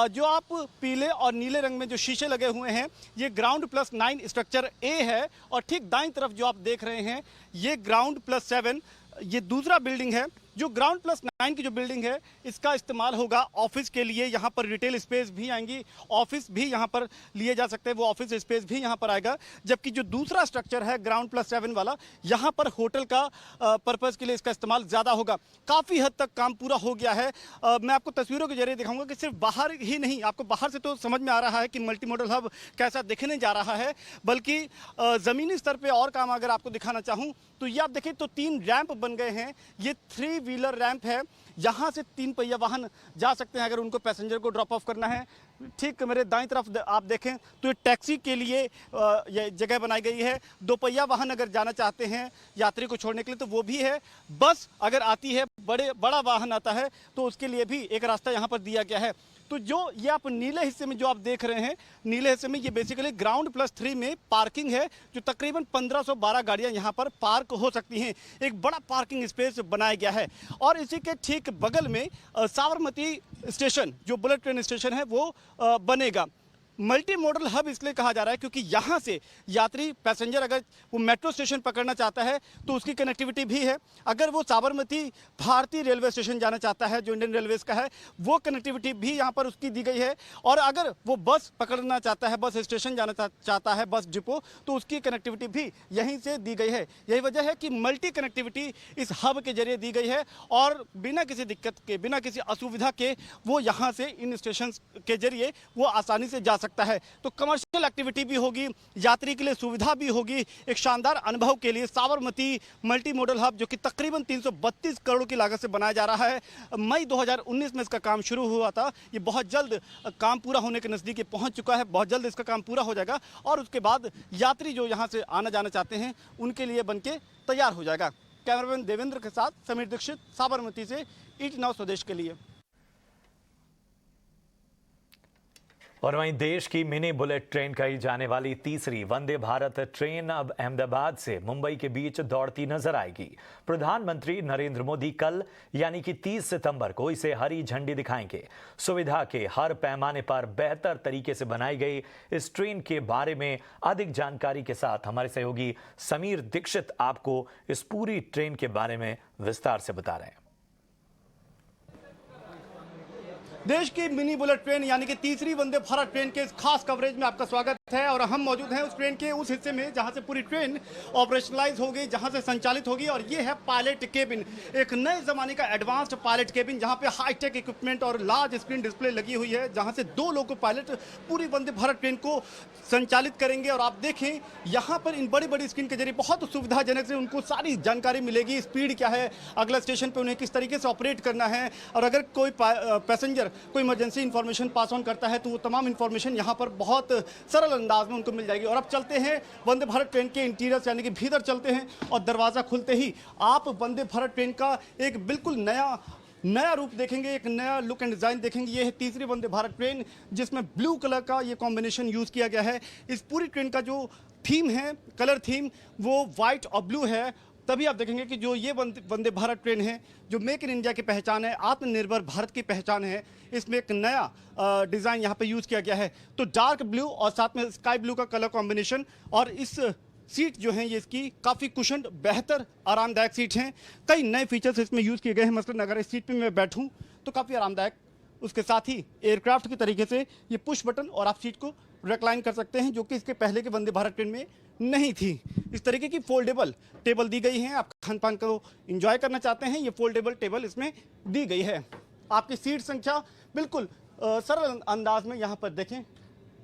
जो आप पीले और नीले रंग में जो शीशे लगे हुए हैं, ये ग्राउंड +9 स्ट्रक्चर ए है। और ठीक दाईं तरफ जो आप देख रहे हैं ये ग्राउंड +7 ये दूसरा बिल्डिंग है। जो ग्राउंड +9 की जो बिल्डिंग है इसका इस्तेमाल होगा ऑफिस के लिए। यहाँ पर रिटेल स्पेस भी आएंगी, ऑफिस भी यहाँ पर लिए जा सकते हैं, वो ऑफिस स्पेस भी यहाँ पर आएगा। जबकि जो दूसरा स्ट्रक्चर है ग्राउंड +7 वाला, यहाँ पर होटल का पर्पज़ के लिए इसका इस्तेमाल ज़्यादा होगा। काफ़ी हद तक काम पूरा हो गया है। मैं आपको तस्वीरों के जरिए दिखाऊंगा कि सिर्फ बाहर ही नहीं, आपको बाहर से तो समझ में आ रहा है कि मल्टी मॉडल हब कैसा दिखने जा रहा है, बल्कि ज़मीनी स्तर पर और काम अगर आपको दिखाना चाहूँ तो ये आप देखें तो 3 रैंप बन गए हैं। ये 3 व्हीलर रैंप है, यहाँ से 3 पहिया वाहन जा सकते हैं अगर उनको पैसेंजर को ड्रॉप ऑफ करना है। ठीक मेरे दाईं तरफ आप देखें तो ये टैक्सी के लिए ये जगह बनाई गई है। 2 पहिया वाहन अगर जाना चाहते हैं यात्री को छोड़ने के लिए तो वो भी है। बस अगर आती है, बड़ा वाहन आता है तो उसके लिए भी एक रास्ता यहाँ पर दिया गया है। तो जो ये आप नीले हिस्से में जो आप देख रहे हैं, नीले हिस्से में ये बेसिकली ग्राउंड +3 में पार्किंग है, जो तकरीबन 1512 गाड़ियां यहाँ पर पार्क हो सकती हैं। एक बड़ा पार्किंग स्पेस बनाया गया है। और इसी के ठीक बगल में साबरमती स्टेशन, जो बुलेट ट्रेन स्टेशन है, वो बनेगा। मल्टी मॉडल हब इसलिए कहा जा रहा है क्योंकि यहाँ से यात्री, पैसेंजर अगर वो मेट्रो स्टेशन पकड़ना चाहता है तो उसकी कनेक्टिविटी भी है। अगर वो साबरमती भारतीय रेलवे स्टेशन जाना चाहता है जो इंडियन रेलवेज का है, वो कनेक्टिविटी भी यहाँ पर उसकी दी गई है। और अगर वो बस पकड़ना चाहता है, बस स्टेशन जाना चाहता है, बस डिपो, तो उसकी कनेक्टिविटी भी यहीं से दी गई है। यही वजह है कि मल्टी कनेक्टिविटी इस हब के जरिए दी गई है और बिना किसी दिक्कत के, बिना किसी असुविधा के वो यहाँ से इन स्टेशन के जरिए वो आसानी से जा सकता है। तो कमर्शियल एक्टिविटी भी होगी, यात्री के लिए सुविधा भी होगी। एक शानदार अनुभव के लिए साबरमती मल्टी मॉडल हब, जो कि तकरीबन 332 करोड़ की लागत से बनाया जा रहा है, मई 2019 में इसका काम शुरू हुआ था। ये बहुत जल्द काम पूरा होने के नज़दीक पहुंच चुका है। बहुत जल्द इसका काम पूरा हो जाएगा और उसके बाद यात्री जो यहाँ से आना जाना चाहते हैं उनके लिए बनके तैयार हो जाएगा। कैमरामैन देवेंद्र के साथ समीर दीक्षित, साबरमती से ET Now स्वदेश के लिए। और वहीं देश की मिनी बुलेट ट्रेन कही जाने वाली तीसरी वंदे भारत ट्रेन अब अहमदाबाद से मुंबई के बीच दौड़ती नजर आएगी। प्रधानमंत्री नरेंद्र मोदी कल यानी कि 30 सितंबर को इसे हरी झंडी दिखाएंगे। सुविधा के हर पैमाने पर बेहतर तरीके से बनाई गई इस ट्रेन के बारे में अधिक जानकारी के साथ हमारे सहयोगी समीर दीक्षित आपको इस पूरी ट्रेन के बारे में विस्तार से बता रहे हैं। देश की मिनी बुलेट ट्रेन यानी कि तीसरी वंदे भारत ट्रेन के इस खास कवरेज में आपका स्वागत है और हम मौजूद हैं उस ट्रेन के उस हिस्से में जहां से पूरी ट्रेन ऑपरेशनलाइज होगी, जहां से संचालित होगी। और ये है पायलट केबिन, एक नए जमाने का एडवांस्ड पायलट केबिन जहां पे हाईटेक इक्विपमेंट और लार्ज स्क्रीन डिस्प्ले लगी हुई है, जहां से 2 लोको पायलट पूरी वंदे भारत ट्रेन को संचालित करेंगे। और आप देखें यहाँ पर इन बड़ी बड़ी स्क्रीन के जरिए बहुत सुविधाजनक से उनको सारी जानकारी मिलेगी, स्पीड क्या है, अगला स्टेशन पर उन्हें किस तरीके से ऑपरेट करना है, और अगर कोई पैसेंजर कोई इमरजेंसी इंफॉर्मेशन पास ऑन करता है तो वो तमाम इंफॉर्मेशन यहाँ पर बहुत सरल अंदाज में उनको मिल जाएगी। और अब चलते हैं वंदे भारत ट्रेन के इंटीरियर यानी कि भीतर चलते हैं और दरवाज़ा खुलते ही आप वंदे भारत ट्रेन का एक बिल्कुल नया रूप देखेंगे, एक नया लुक एंड डिज़ाइन देखेंगे। ये है तीसरी वंदे भारत ट्रेन जिसमें ब्लू कलर का ये कॉम्बिनेशन यूज़ किया गया है। इस पूरी ट्रेन का जो थीम है, कलर थीम, वो वाइट और ब्लू है। तभी आप देखेंगे कि जो ये वंदे भारत ट्रेन है, जो मेक इन इंडिया की पहचान है, आत्मनिर्भर भारत की पहचान है, इसमें एक नया डिज़ाइन यहाँ पे यूज़ किया गया है। तो डार्क ब्लू और साथ में स्काई ब्लू का कलर कॉम्बिनेशन, और इस सीट जो हैं ये इसकी काफ़ी कुशन्ड, बेहतर आरामदायक सीट हैं। कई नए फीचर्स इसमें यूज़ किए गए हैं। मसलन अगर इस सीट पे मैं बैठूँ तो काफ़ी आरामदायक, उसके साथ ही एयरक्राफ्ट की तरीके से ये पुश बटन और आप सीट को रिक्लाइन कर सकते हैं, जो कि इसके पहले के वंदे भारत ट्रेन में नहीं थी। इस तरीके की फोल्डेबल टेबल दी गई हैं। आप खान पान को एंजॉय करना चाहते हैं, ये फोल्डेबल टेबल इसमें दी गई है। आपकी सीट संख्या बिल्कुल सरल अंदाज में यहाँ पर देखें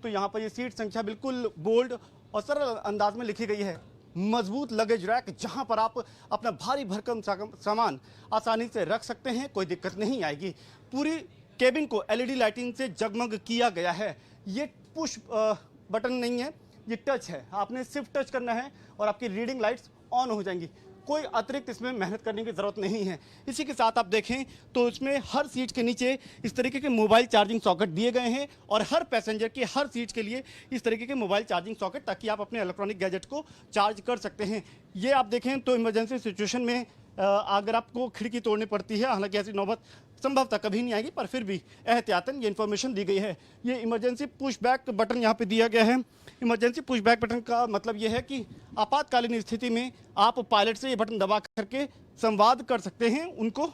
तो यहाँ पर ये सीट संख्या बिल्कुल बोल्ड और सरल अंदाज में लिखी गई है। मजबूत लगेज रैक जहाँ पर आप अपना भारी भरकम सामान आसानी से रख सकते हैं, कोई दिक्कत नहीं आएगी। पूरी केबिन को LED लाइटिंग से जगमग किया गया है। ये पुश बटन नहीं है, ये टच है। आपने सिर्फ टच करना है और आपकी रीडिंग लाइट्स ऑन हो जाएंगी। कोई अतिरिक्त इसमें मेहनत करने की ज़रूरत नहीं है। इसी के साथ आप देखें तो इसमें हर सीट के नीचे इस तरीके के मोबाइल चार्जिंग सॉकेट दिए गए हैं, और हर पैसेंजर के हर सीट के लिए इस तरीके के मोबाइल चार्जिंग सॉकेट, ताकि आप अपने इलेक्ट्रॉनिक गैजेट को चार्ज कर सकते हैं। ये आप देखें तो इमरजेंसी सिचुएशन में अगर आपको खिड़की तोड़नी पड़ती है, हालांकि ऐसी नौबत संभवतः कभी नहीं आएगी, पर फिर भी एहतियातन ये इन्फॉर्मेशन दी गई है। ये इमरजेंसी पुश बैक बटन यहाँ पे दिया गया है। इमरजेंसी पुश बैक बटन का मतलब ये है कि आपातकालीन स्थिति में आप पायलट से ये बटन दबा करके संवाद कर सकते हैं, उनको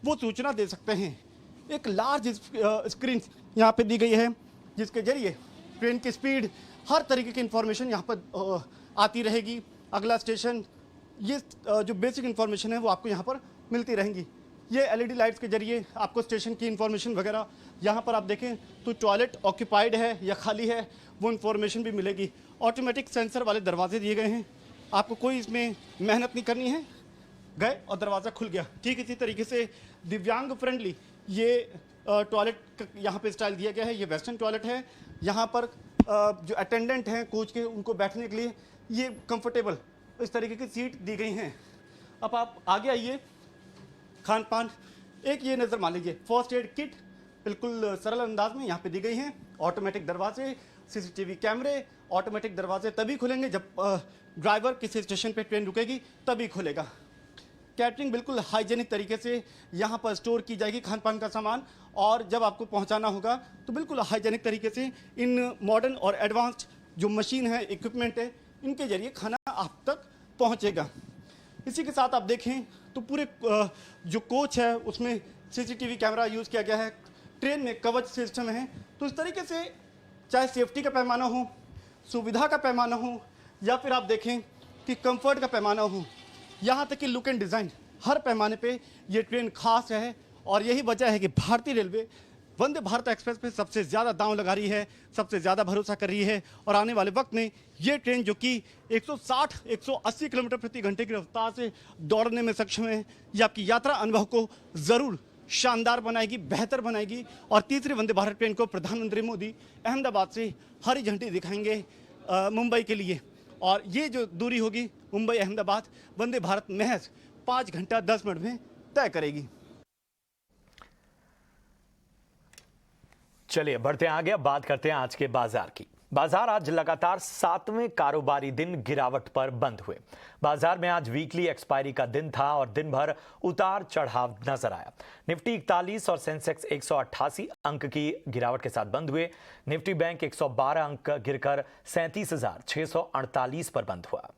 वो सूचना दे सकते हैं। एक लार्ज स्क्रीन यहाँ पे दी गई है, जिसके जरिए ट्रेन की स्पीड, हर तरीके की इंफॉर्मेशन यहाँ पर आती रहेगी। अगला स्टेशन, ये जो बेसिक इन्फॉर्मेशन है वो आपको यहाँ पर मिलती रहेंगी। ये LED लाइट्स के जरिए आपको स्टेशन की इन्फॉर्मेशन वगैरह, यहाँ पर आप देखें तो टॉयलेट ऑक्यूपाइड है या खाली है, वो इन्फॉर्मेशन भी मिलेगी। ऑटोमेटिक सेंसर वाले दरवाजे दिए गए हैं, आपको कोई इसमें मेहनत नहीं करनी है, गए और दरवाज़ा खुल गया। ठीक इसी तरीके से दिव्यांग फ्रेंडली ये टॉयलेट यहाँ पे स्टाइल दिया गया है। ये वेस्टर्न टॉयलेट है। यहाँ पर जो अटेंडेंट हैं कोच के, उनको बैठने के लिए ये कंफर्टेबल इस तरीके की सीट दी गई हैं। अब आप आगे आइए, खान पान, एक ये नज़र मान लीजिए, फर्स्ट एड किट बिल्कुल सरल अंदाज में यहाँ पे दी गई हैं। ऑटोमेटिक दरवाजे, CCTV कैमरे। ऑटोमेटिक दरवाजे तभी खुलेंगे जब ड्राइवर किसी स्टेशन पे ट्रेन रुकेगी तभी खुलेगा। कैटरिंग बिल्कुल हाइजेनिक तरीके से यहाँ पर स्टोर की जाएगी खान पान का सामान, और जब आपको पहुँचाना होगा तो बिल्कुल हाइजेनिक तरीके से इन मॉडर्न और एडवांस्ड जो मशीन है, इक्विपमेंट है, इनके जरिए खाना आप तक पहुँचेगा। इसी के साथ आप देखें तो पूरे जो कोच है उसमें CCTV कैमरा यूज़ किया गया है। ट्रेन में कवच सिस्टम है। तो इस तरीके से चाहे सेफ्टी का पैमाना हो, सुविधा का पैमाना हो, या फिर आप देखें कि कंफर्ट का पैमाना हो, यहाँ तक कि लुक एंड डिज़ाइन, हर पैमाने पे ये ट्रेन खास है। और यही वजह है कि भारतीय रेलवे वंदे भारत एक्सप्रेस पे सबसे ज़्यादा दांव लगा रही है, सबसे ज़्यादा भरोसा कर रही है। और आने वाले वक्त में ये ट्रेन जो कि 160-180 किलोमीटर प्रति घंटे की रफ्तार से दौड़ने में सक्षम है, ये आपकी यात्रा अनुभव को ज़रूर शानदार बनाएगी, बेहतर बनाएगी। और तीसरी वंदे भारत ट्रेन को प्रधानमंत्री मोदी अहमदाबाद से हरी झंडी दिखाएंगे मुंबई के लिए। और ये जो दूरी होगी मुंबई अहमदाबाद, वंदे भारत महज 5 घंटा 10 मिनट में तय करेगी। चलिए बढ़ते हैं आगे। अब बात करते हैं आज के बाजार की। बाजार आज लगातार 7वें कारोबारी दिन गिरावट पर बंद हुए। बाजार में आज वीकली एक्सपायरी का दिन था और दिन भर उतार चढ़ाव नजर आया। निफ्टी 41 और सेंसेक्स 188 अंक की गिरावट के साथ बंद हुए। निफ्टी बैंक 112 अंक गिरकर 37,648 पर बंद हुआ।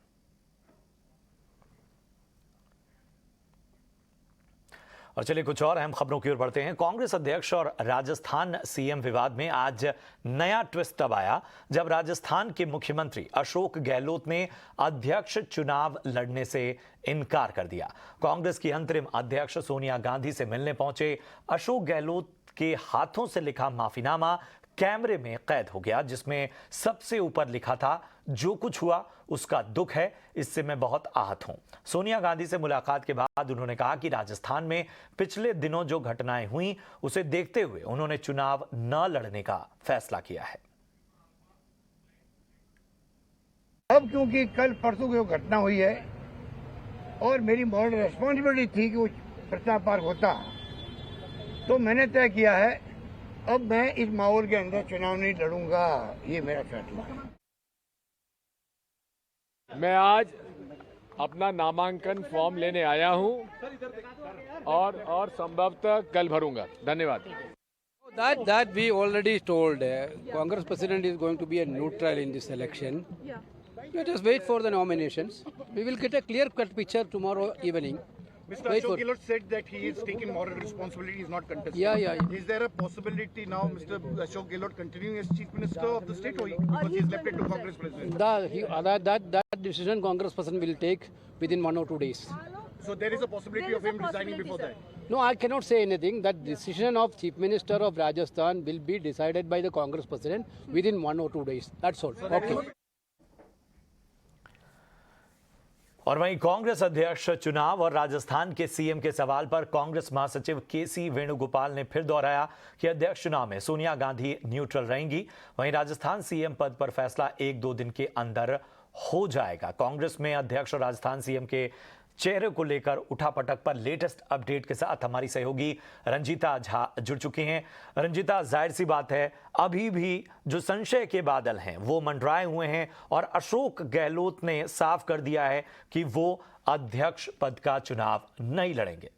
और चलिए कुछ और अहम खबरों की ओर बढ़ते हैं। कांग्रेस अध्यक्ष और राजस्थान सीएम विवाद में आज नया ट्विस्ट तब आया जब राजस्थान के मुख्यमंत्री अशोक गहलोत ने अध्यक्ष चुनाव लड़ने से इनकार कर दिया। कांग्रेस की अंतरिम अध्यक्ष सोनिया गांधी से मिलने पहुंचे अशोक गहलोत के हाथों से लिखा माफीनामा कैमरे में कैद हो गया, जिसमें सबसे ऊपर लिखा था, जो कुछ हुआ उसका दुख है, इससे मैं बहुत आहत हूं। सोनिया गांधी से मुलाकात के बाद उन्होंने कहा कि राजस्थान में पिछले दिनों जो घटनाएं हुई उसे देखते हुए उन्होंने चुनाव न लड़ने का फैसला किया है। अब क्योंकि कल परसों की घटना हुई है और मेरी मॉरल रेस्पॉन्सिबिलिटी थी कि वो प्रताप पार होता, तो मैंने तय किया है अब मैं इस माहौल के अंदर चुनाव नहीं लड़ूंगा। ये मेरा फैसला है। मैं आज अपना नामांकन फॉर्म लेने आया हूं और संभवतः कल भरूंगा। धन्यवाद। That we already told. Congress president is going to be a neutral in this election. Let us wait for the nominations. We will get a clear-cut picture tomorrow evening. Mr. Ashok Gehlot said that he is taking moral responsibility, he is not contesting. Yeah. Is there a possibility now Mr. Ashok Gehlot continuing as Chief Minister of the state, or because he is left it to Congress President? That decision Congress president will take within 1 or 2 days. So there is a possibility of him resigning before that? No, I cannot say anything. That decision of Chief Minister of Rajasthan will be decided by the Congress president within 1 or 2 days. That's all. Okay. और वहीं कांग्रेस अध्यक्ष चुनाव और राजस्थान के CM के सवाल पर कांग्रेस महासचिव केसी वेणुगोपाल ने फिर दोहराया कि अध्यक्ष चुनाव में सोनिया गांधी न्यूट्रल रहेंगी। वहीं राजस्थान सीएम पद पर फैसला 1-2 दिन के अंदर हो जाएगा। कांग्रेस में अध्यक्ष और राजस्थान सीएम के चेहरे को लेकर उठापटक पर लेटेस्ट अपडेट के साथ हमारी सहयोगी रंजीता झा जुड़ चुकी हैं। रंजीता, जाहिर सी बात है अभी भी जो संशय के बादल हैं वो मंडराए हुए हैं और अशोक गहलोत ने साफ कर दिया है कि वो अध्यक्ष पद का चुनाव नहीं लड़ेंगे।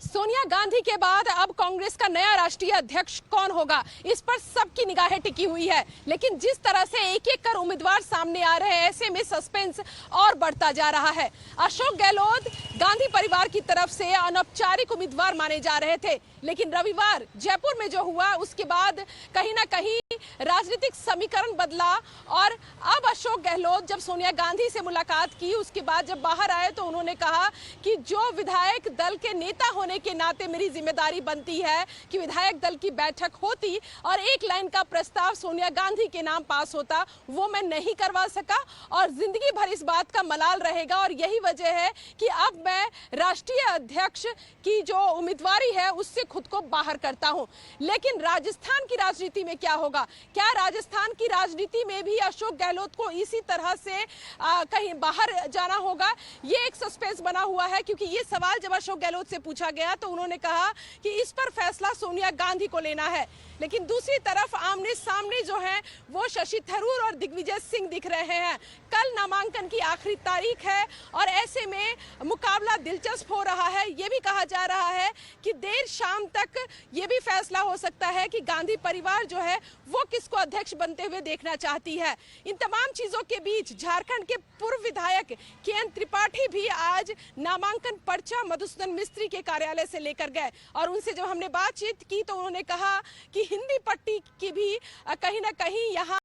सोनिया गांधी के बाद अब कांग्रेस का नया राष्ट्रीय अध्यक्ष कौन होगा, इस पर सबकी निगाहें टिकी हुई है। लेकिन जिस तरह से एक-एक कर उम्मीदवार सामने आ रहे हैं, ऐसे में सस्पेंस और बढ़ता जा रहा है। अशोक गहलोत गांधी परिवार की तरफ से अनौपचारिक उम्मीदवार माने जा रहे थे, लेकिन रविवार जयपुर में जो हुआ उसके बाद कहीं ना कहीं राजनीतिक समीकरण बदला और अब अशोक गहलोत जब सोनिया गांधी से मुलाकात की, उसके बाद जब बाहर आए तो उन्होंने कहा कि जो विधायक दल के नेता होने के नाते मेरी जिम्मेदारी बनती है कि विधायक दल की बैठक होती और एक लाइन का प्रस्ताव सोनिया गांधी के नाम पास होता, वो मैं नहीं करवा सका और जिंदगी भर इस बात का मलाल रहेगा। और यही वजह है कि अब मैं राष्ट्रीय अध्यक्ष की जो उम्मीदवारी है उससे खुद को बाहर करता हूं। लेकिन राजस्थान की राजनीति में क्या होगा? क्या राजस्थान की राजनीति में भी अशोक गहलोत को इसी तरह से कहीं बाहर जाना होगा? ये एक सस्पेंस बना हुआ है, क्योंकि ये सवाल जब अशोक गहलोत से पूछा गया तो उन्होंने कहा कि इस पर फैसला सोनिया गांधी को लेना है। लेकिन दूसरी तरफ आमने सामने जो है वो शशि थरूर और दिग्विजय सिंह दिख रहे हैं। कल नामांकन की आखिरी तारीख है और ऐसे में मुकाबला दिलचस्प हो रहा है। ये भी कहा जा रहा है कि देर शाम तक ये भी फैसला हो सकता है कि गांधी परिवार जो है वो किसको अध्यक्ष बनते हुए देखना चाहती है। इन तमाम चीजों के बीच झारखंड के पूर्व विधायक के.एन. त्रिपाठी भी आज नामांकन पर्चा मधुसूदन मिस्त्री के कार्यालय से लेकर गए और उनसे जब हमने बातचीत की तो उन्होंने कहा कि हिंदी पट्टी की भी कहीं ना कहीं यहाँ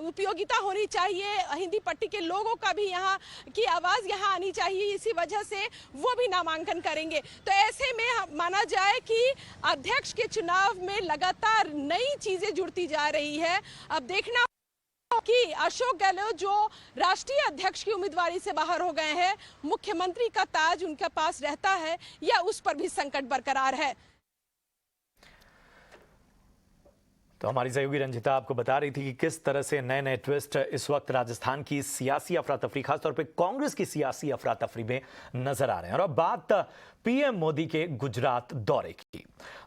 उपयोगिता होनी चाहिए, हिंदी पट्टी के लोगों का भी यहाँ की आवाज यहाँ आनी चाहिए, इसी वजह से वो भी नामांकन करेंगे। तो ऐसे में माना जाए कि अध्यक्ष के चुनाव में लगातार नई चीजें जुड़ती जा रही है। अब देखना कि अशोक गहलोत जो राष्ट्रीय अध्यक्ष की उम्मीदवारी से बाहर हो गए हैं, मुख्यमंत्री का ताज उनके पास रहता है या उस पर भी संकट बरकरार है। तो हमारी सहयोगी रंजिता आपको बता रही थी कि किस तरह से नए नए ट्विस्ट इस वक्त राजस्थान की सियासी अफरा तफरी, खासतौर पे कांग्रेस की सियासी अफरा तफरी में नजर आ रहे हैं। और अब बात पीएम मोदी के गुजरात दौरे की।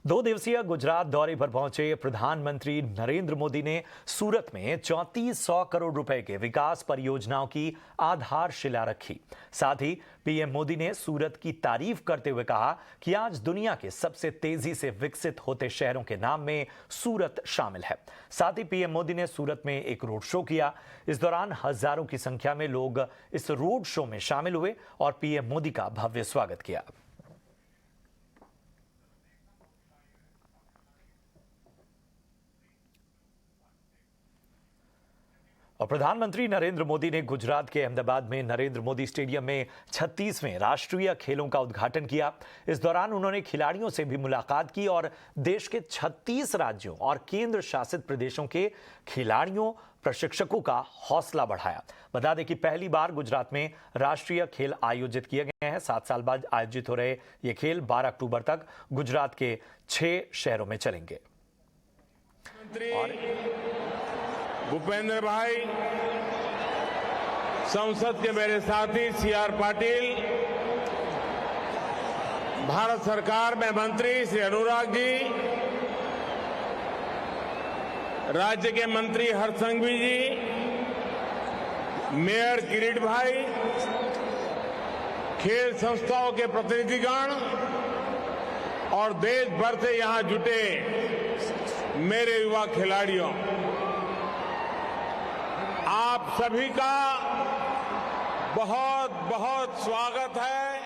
2 दिवसीय गुजरात दौरे पर पहुंचे प्रधानमंत्री नरेंद्र मोदी ने सूरत में 3400 करोड़ रुपए के विकास परियोजनाओं की आधारशिला रखी। साथ ही पीएम मोदी ने सूरत की तारीफ करते हुए कहा कि आज दुनिया के सबसे तेजी से विकसित होते शहरों के नाम में सूरत शामिल है। साथ ही पीएम मोदी ने सूरत में एक रोड शो किया। इस दौरान हजारों की संख्या में लोग इस रोड शो में शामिल हुए और पीएम मोदी का भव्य स्वागत किया। और प्रधानमंत्री नरेंद्र मोदी ने गुजरात के अहमदाबाद में नरेंद्र मोदी स्टेडियम में 36वें राष्ट्रीय खेलों का उद्घाटन किया। इस दौरान उन्होंने खिलाड़ियों से भी मुलाकात की और देश के 36 राज्यों और केंद्र शासित प्रदेशों के खिलाड़ियों, प्रशिक्षकों का हौसला बढ़ाया। बता दें कि पहली बार गुजरात में राष्ट्रीय खेल आयोजित किए गए हैं। 7 साल बाद आयोजित हो रहे ये खेल 12 अक्टूबर तक गुजरात के 6 शहरों में चलेंगे। भूपेंद्र भाई, संसद के मेरे साथी सीआर पाटिल, भारत सरकार में मंत्री श्री अनुराग जी, राज्य के मंत्री हरसंघवी जी, मेयर किरीट भाई, खेल संस्थाओं के प्रतिनिधिगण और देश भर से यहां जुटे मेरे युवा खिलाड़ियों, आप सभी का बहुत बहुत स्वागत है,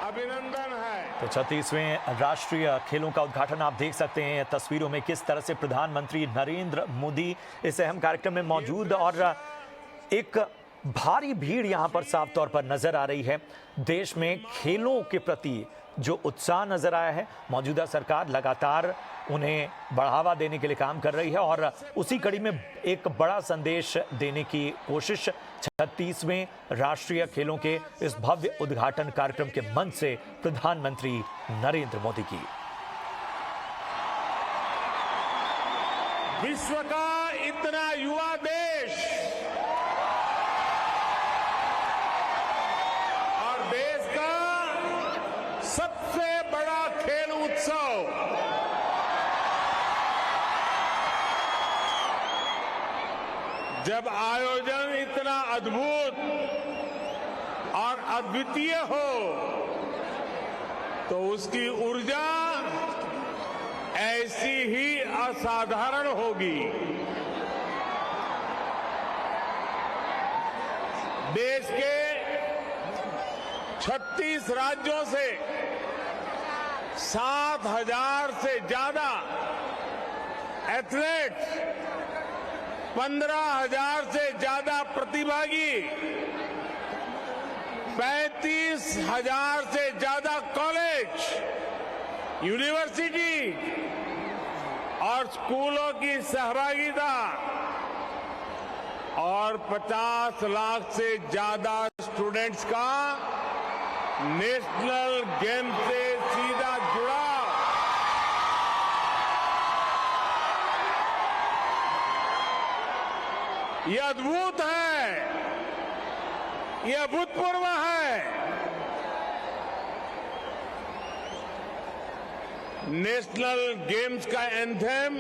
अभिनंदन है। तो 36वें राष्ट्रीय खेलों का उद्घाटन आप देख सकते हैं तस्वीरों में किस तरह से प्रधानमंत्री नरेंद्र मोदी इस अहम कार्यक्रम में मौजूद और एक भारी भीड़ यहां पर साफ तौर पर नजर आ रही है। देश में खेलों के प्रति जो उत्साह नजर आया है, मौजूदा सरकार लगातार उन्हें बढ़ावा देने के लिए काम कर रही है और उसी कड़ी में एक बड़ा संदेश देने की कोशिश 36वें राष्ट्रीय खेलों के इस भव्य उद्घाटन कार्यक्रम के मंच से प्रधानमंत्री नरेंद्र मोदी की। विश्व का इतना युवा देश और देश का सबसे बड़ा खेल उत्सव जब आयोजन इतना अद्भुत और अद्वितीय हो तो उसकी ऊर्जा ऐसी ही असाधारण होगी। देश के 36 राज्यों से 7,000 से ज्यादा एथलीट्स, 15,000 से ज्यादा प्रतिभागी, 35,000 से ज्यादा कॉलेज, यूनिवर्सिटी और स्कूलों की सहभागिता और 50 लाख से ज्यादा स्टूडेंट्स का नेशनल गेम से सीधा जुड़ाव, ये अद्भुत है, ये अभूतपूर्व है। नेशनल गेम्स का एंथम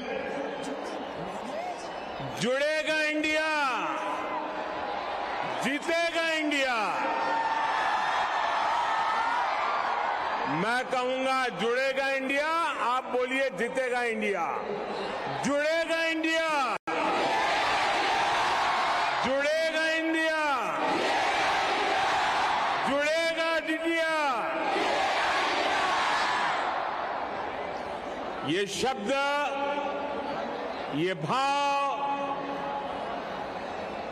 जुड़ेगा इंडिया, जीतेगा इंडिया। मैं कहूंगा जुड़ेगा इंडिया, आप बोलिए जीतेगा इंडिया। जुड़ेगा इंडिया, जुड़ेगा इंडिया, जुड़ेगा इंडिया। ये शब्द, ये भाव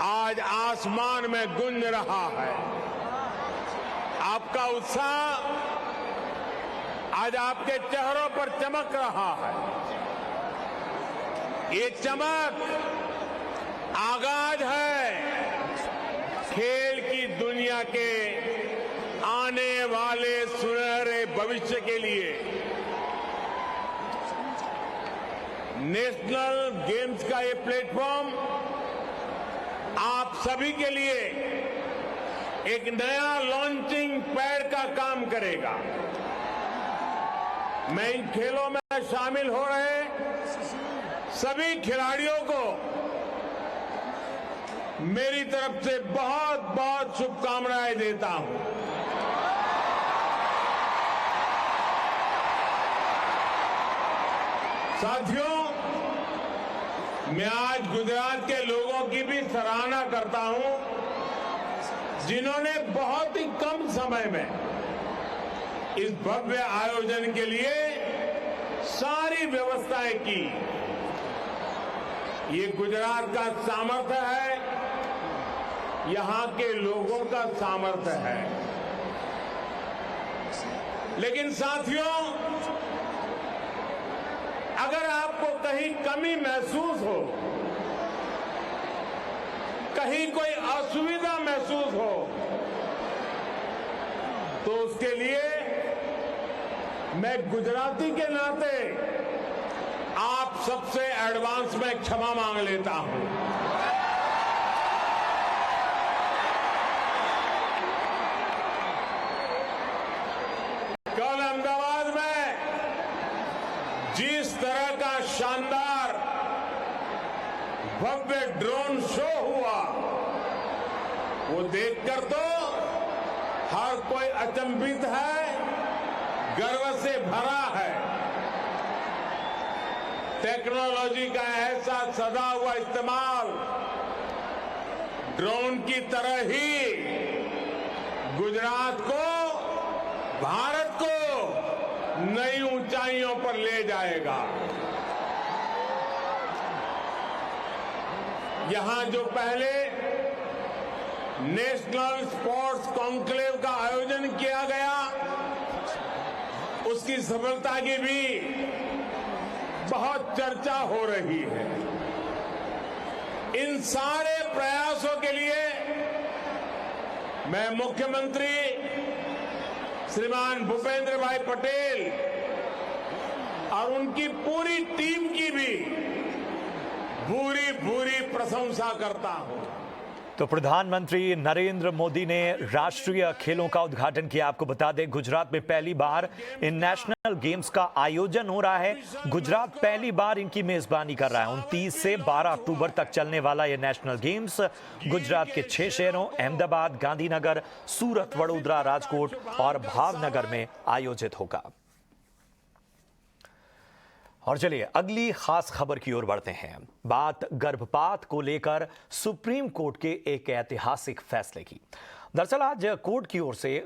आज आसमान में गूंज रहा है। आपका उत्साह आज आपके चेहरों पर चमक रहा है। ये चमक आगाज है खेल की दुनिया के आने वाले सुनहरे भविष्य के लिए। नेशनल गेम्स का ये प्लेटफॉर्म आप सभी के लिए एक नया लॉन्चिंग पैड का काम करेगा। मैं इन खेलों में शामिल हो रहे सभी खिलाड़ियों को मेरी तरफ से बहुत बहुत शुभकामनाएं देता हूं। साथियों, मैं आज गुजरात के लोगों की भी सराहना करता हूं, जिन्होंने बहुत ही कम समय में इस भव्य आयोजन के लिए सारी व्यवस्थाएं की। ये गुजरात का सामर्थ्य है, यहां के लोगों का सामर्थ्य है। लेकिन साथियों, अगर आपको कहीं कमी महसूस हो, कहीं कोई असुविधा महसूस हो, तो उसके लिए मैं गुजराती के नाते आप सबसे एडवांस में क्षमा मांग लेता हूं। कल अहमदाबाद में जिस तरह का शानदार भव्य ड्रोन शो हुआ, वो देखकर तो हर कोई अचंभित है, गर्व से भरा है। टेक्नोलॉजी का ऐसा सदा हुआ इस्तेमाल ड्रोन की तरह ही गुजरात को, भारत को नई ऊंचाइयों पर ले जाएगा। यहां जो पहले नेशनल स्पोर्ट्स कॉन्क्लेव का आयोजन किया गया, उसकी सफलता की भी बहुत चर्चा हो रही है। इन सारे प्रयासों के लिए मैं मुख्यमंत्री श्रीमान भूपेंद्र भाई पटेल और उनकी पूरी टीम की भी भूरी प्रशंसा करता हूं। तो प्रधानमंत्री नरेंद्र मोदी ने राष्ट्रीय खेलों का उद्घाटन किया। आपको बता दें, गुजरात में पहली बार इन नेशनल गेम्स का आयोजन हो रहा है। गुजरात पहली बार इनकी मेजबानी कर रहा है। 29 से 12 अक्टूबर तक चलने वाला यह नेशनल गेम्स गुजरात के 6 शहरों अहमदाबाद, गांधीनगर, सूरत, वडोदरा, राजकोट और भावनगर में आयोजित होगा। और चलिए अगली खास खबर की ओर बढ़ते हैं। बात गर्भपात को लेकर सुप्रीम कोर्ट के एक ऐतिहासिक फैसले की। दरअसल आज कोर्ट की ओर से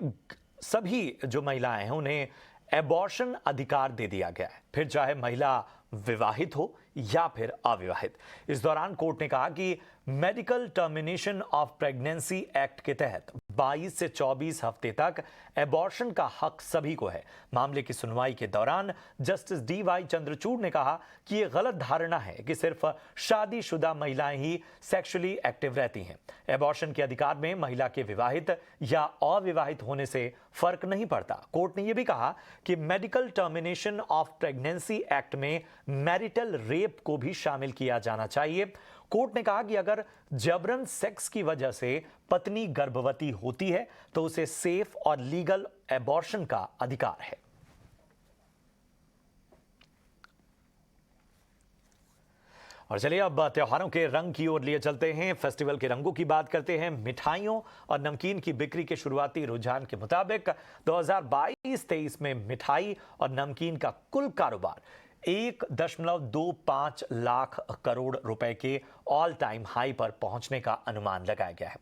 सभी जो महिलाएं हैं उन्हें एबॉर्शन अधिकार दे दिया गया है, फिर चाहे महिला विवाहित हो या फिर अविवाहित। इस दौरान कोर्ट ने कहा कि medical termination of pregnancy act के तहत 22 से 24 हफ्ते तक एबॉर्शन का हक सभी को है। मामले की सुनवाई के दौरान जस्टिस डी.वाई. चंद्रचूड़ ने कहा कि यह गलत धारणा है कि सिर्फ शादीशुदा महिलाएं ही सेक्सुअली एक्टिव रहती हैं। एबॉर्शन के अधिकार में महिला के विवाहित या अविवाहित होने से फर्क नहीं पड़ता। कोर्ट ने यह भी कहा कि medical termination of pregnancy act में मैरिटल रेप को भी शामिल किया जाना चाहिए। कोर्ट ने कहा कि अगर जबरन सेक्स की वजह से पत्नी गर्भवती होती है तो उसे सेफ और लीगल एबॉर्शन का अधिकार है। और चलिए अब त्योहारों के रंग की ओर लिए चलते हैं। फेस्टिवल के रंगों की बात करते हैं। मिठाइयों और नमकीन की बिक्री के शुरुआती रुझान के मुताबिक 2022-23 में मिठाई और नमकीन का कुल कारोबार 1.25 लाख करोड़ रुपए के ऑल टाइम हाई पर पहुंचने का अनुमान लगाया गया है।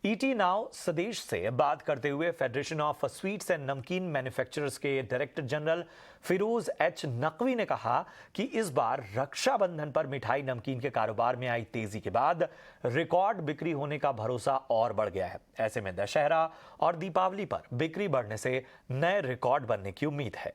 ईटी नाउ स्वदेश से बात करते हुए federation of sweets and namkeen manufacturers के director general Firoz H Naqvi ने कहा कि इस बार रक्षाबंधन पर मिठाई नमकीन के कारोबार में आई तेजी के बाद रिकॉर्ड बिक्री होने का भरोसा और बढ़ गया है। ऐसे में दशहरा और दीपावली पर बिक्री बढ़ने से नए रिकॉर्ड बनने की उम्मीद है।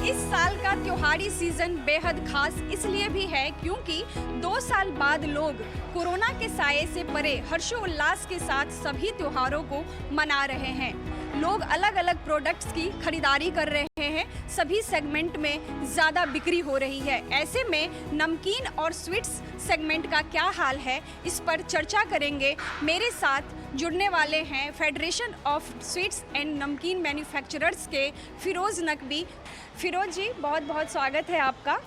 इस साल का त्योहारी सीजन बेहद खास इसलिए भी है क्योंकि 2 साल बाद लोग कोरोना के साये से परे हर्षोल्लास के साथ सभी त्योहारों को मना रहे हैं। लोग अलग अलग प्रोडक्ट्स की खरीदारी कर रहे हैं, सभी सेगमेंट में ज़्यादा बिक्री हो रही है। ऐसे में नमकीन और स्वीट्स सेगमेंट का क्या हाल है, इस पर चर्चा करेंगे। मेरे साथ जुड़ने वाले हैं federation of sweets and namkeen manufacturers के फिरोज़ नकवी। फिरोज जी, बहुत बहुत स्वागत है आपका।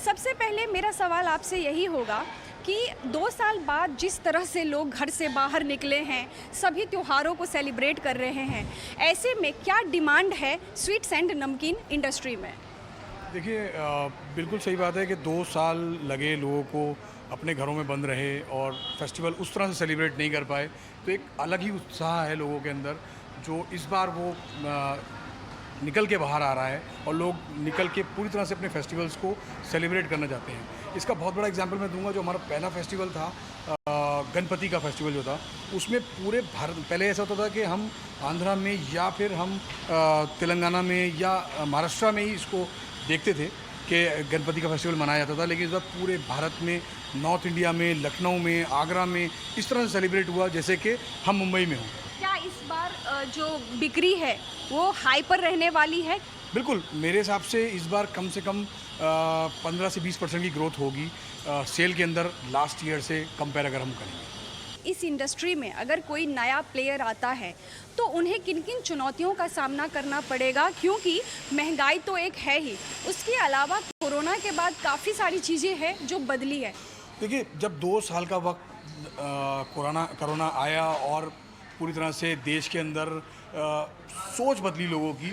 सबसे पहले मेरा सवाल आपसे यही होगा कि 2 साल बाद जिस तरह से लोग घर से बाहर निकले हैं, सभी त्योहारों को सेलिब्रेट कर रहे हैं, ऐसे में क्या डिमांड है स्वीट्स एंड नमकीन इंडस्ट्री में? देखिए, बिल्कुल सही बात है कि 2 साल लगे लोगों को अपने घरों में बंद रहे और फेस्टिवल उस तरह से सेलिब्रेट नहीं कर पाए, तो एक अलग ही उत्साह है लोगों के अंदर जो इस बार वो निकल के बाहर आ रहा है और लोग निकल के पूरी तरह से अपने फेस्टिवल्स को सेलिब्रेट करना चाहते हैं। इसका बहुत बड़ा एग्जांपल मैं दूंगा, जो हमारा पहला फेस्टिवल था गणपति का फेस्टिवल जो था, उसमें पूरे भारत, पहले ऐसा होता था कि हम आंध्रा में या फिर हम तेलंगाना में या महाराष्ट्र में ही इसको देखते थे कि गणपति का फेस्टिवल मनाया जाता था, लेकिन इस बार पूरे भारत में, नॉर्थ इंडिया में, लखनऊ में, आगरा में इस तरह से सेलिब्रेट हुआ जैसे कि हम मुंबई में हों। क्या इस बार जो बिक्री है वो हाई पर रहने वाली है? बिल्कुल, मेरे हिसाब से इस बार कम से कम 15 से 20% की ग्रोथ होगी सेल के अंदर लास्ट ईयर से कंपेयर अगर हम करेंगे। इस इंडस्ट्री में अगर कोई नया प्लेयर आता है तो उन्हें किन किन चुनौतियों का सामना करना पड़ेगा, क्योंकि महंगाई तो एक है ही, उसके अलावा कोरोना के बाद काफ़ी सारी चीज़ें हैं जो बदली है। देखिए, जब 2 साल का वक्त कोरोना आया और पूरी तरह से देश के अंदर सोच बदली लोगों की,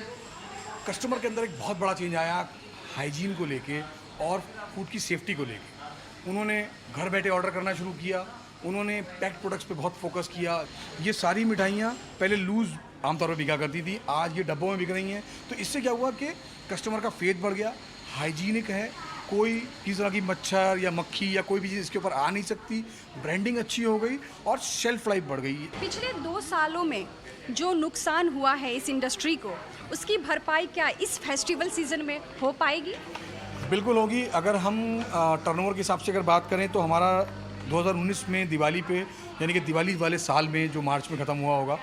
कस्टमर के अंदर एक बहुत बड़ा चेंज आया हाइजीन को लेके और फूड की सेफ्टी को लेके। उन्होंने घर बैठे ऑर्डर करना शुरू किया, उन्होंने पैक्ड प्रोडक्ट्स पे बहुत फोकस किया। ये सारी मिठाइयाँ पहले लूज़ आमतौर पर बिका करती थी, आज ये डब्बों में बिक रही हैं। तो इससे क्या हुआ कि कस्टमर का फेथ बढ़ गया, हाइजीनिक है, कोई किसी तरह की मच्छर या मक्खी या कोई भी चीज़ इसके ऊपर आ नहीं सकती, ब्रांडिंग अच्छी हो गई और शेल्फ लाइफ बढ़ गई। पिछले 2 सालों में जो नुकसान हुआ है इस इंडस्ट्री को, उसकी भरपाई क्या इस फेस्टिवल सीजन में हो पाएगी? बिल्कुल होगी। अगर हम टर्नओवर के हिसाब से अगर बात करें तो हमारा 2019 में दिवाली पे, यानी कि दिवाली वाले साल में जो मार्च में ख़त्म हुआ होगा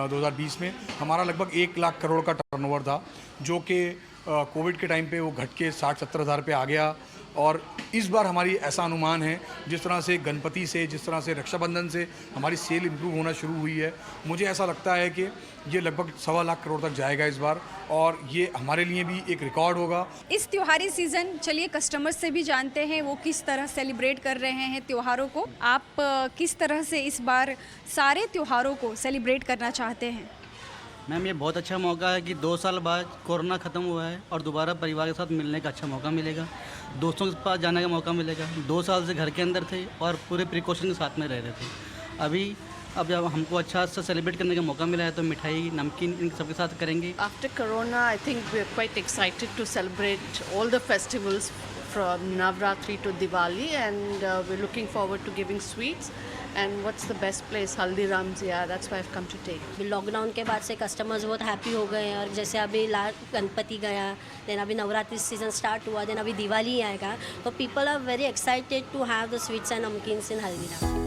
2020 में, हमारा लगभग 1 लाख करोड़ का टर्नओवर था, जो कि कोविड के टाइम पे वो घट के 60-70 हज़ार पे आ गया। और इस बार हमारी ऐसा अनुमान है, जिस तरह से गणपति से, जिस तरह से रक्षाबंधन से हमारी सेल इम्प्रूव होना शुरू हुई है, मुझे ऐसा लगता है कि ये लगभग 1.25 लाख करोड़ तक जाएगा इस बार, और ये हमारे लिए भी एक रिकॉर्ड होगा। इस त्योहारी सीजन, चलिए कस्टमर्स से भी जानते हैं वो किस तरह सेलिब्रेट कर रहे हैं त्योहारों को। आप किस तरह से इस बार सारे त्योहारों को सेलिब्रेट करना चाहते हैं? मैम, ये बहुत अच्छा मौका है कि 2 साल बाद कोरोना ख़त्म हुआ है और दोबारा परिवार के साथ मिलने का अच्छा मौका मिलेगा, दोस्तों के पास जाने का मौका मिलेगा। 2 साल से घर के अंदर थे और पूरे प्रिकॉशन के साथ में रह रहे थे। अब जब हमको अच्छा से सेलिब्रेट करने का मौका मिला है तो मिठाई, नमकीन इन सबके साथ करेंगे। After corona I think we are quite excited to celebrate all the festivals from Navratri to Diwali, and we're looking forward to giving sweets. And what's the best place? Haldiram's, yeah, that's why I've come to take. Lockdown के बाद से customers बहुत happy हो गए हैं, और जैसे अभी गणपति गया, देन अभी नवरात्रि सीजन स्टार्ट हुआ, देन अभी दिवाली आएगा, तो people are very excited to have the sweets and namkeens in Haldiram.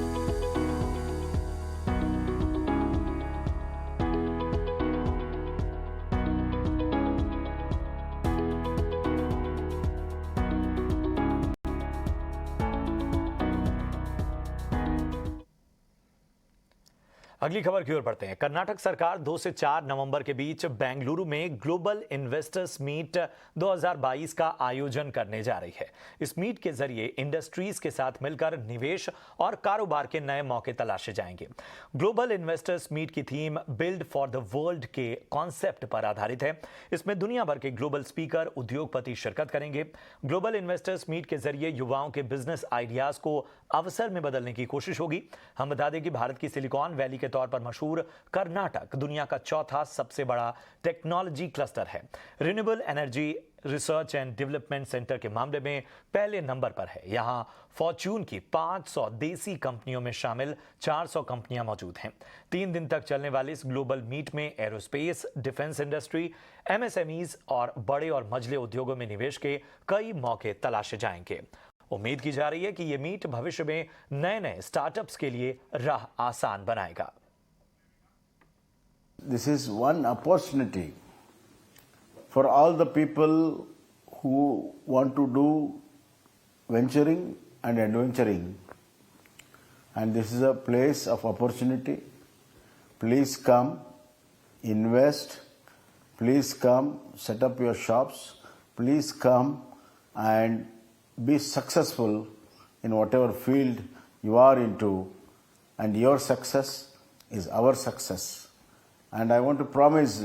अगली खबर की ओर बढ़ते हैं। कर्नाटक सरकार 2 से 4 नवंबर के बीच बेंगलुरु में ग्लोबल इन्वेस्टर्स मीट 2022 का आयोजन करने जा रही है। इस मीट के जरिए इंडस्ट्रीज के साथ मिलकर निवेश और कारोबार के नए मौके तलाशे जाएंगे। ग्लोबल इन्वेस्टर्स मीट की theme build for the world के कॉन्सेप्ट पर आधारित है। इसमें दुनिया भर के ग्लोबल स्पीकर, उद्योगपति शिरकत करेंगे। ग्लोबल इन्वेस्टर्स मीट के जरिए युवाओं के बिजनेस आइडियाज को अवसर में बदलने की कोशिश होगी। हम बता दें कि भारत की सिलिकॉन वैली के तौर पर मशहूर कर्नाटक दुनिया का चौथा सबसे बड़ा टेक्नोलॉजी क्लस्टर है। Renewable energy research and development centre के मामले में पहले नंबर पर है। यहाँ फॉर्च्यून की 500 देसी कंपनियों में शामिल 400 कंपनियां मौजूद हैं। 3 दिन तक चलने वाली इस ग्लोबल मीट में एरोस्पेस, डिफेंस इंडस्ट्री, एमएसएमईज और बड़े और मझले उद्योगों में निवेश के कई मौके तलाशे जाएंगे। उम्मीद की जा रही है कि ये मीट भविष्य में नए स्टार्टअप्स के लिए राह आसान बनाएगा। This is one opportunity for all the people who want to do venturing and adventuring, and this is a place of opportunity. Please come, invest, please come, set up your shops, please come and be successful in whatever field you are into, and your success is our success. And I want to promise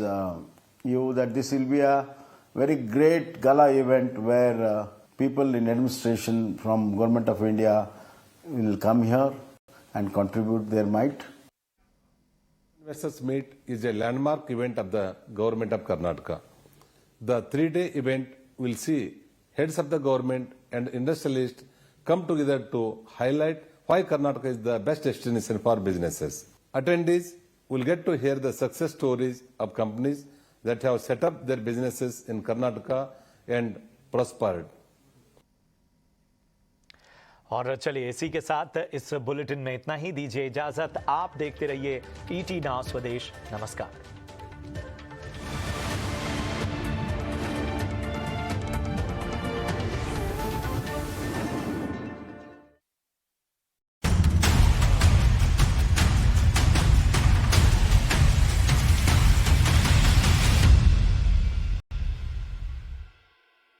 you that this will be a very great gala event where people in administration from Government of India will come here and contribute their might. Investors Meet is a landmark event of the Government of Karnataka. The 3-day event will see heads of the government and industrialists come together to highlight why Karnataka is the best destination for businesses. Attendees will get to hear the success stories of companies that have set up their businesses in Karnataka and prospered. और चलिए इसी के साथ इस bulletin में इतना ही। दीजिए इजाजत। आप देखते रहिए ET नाउ स्वदेश। नमस्कार।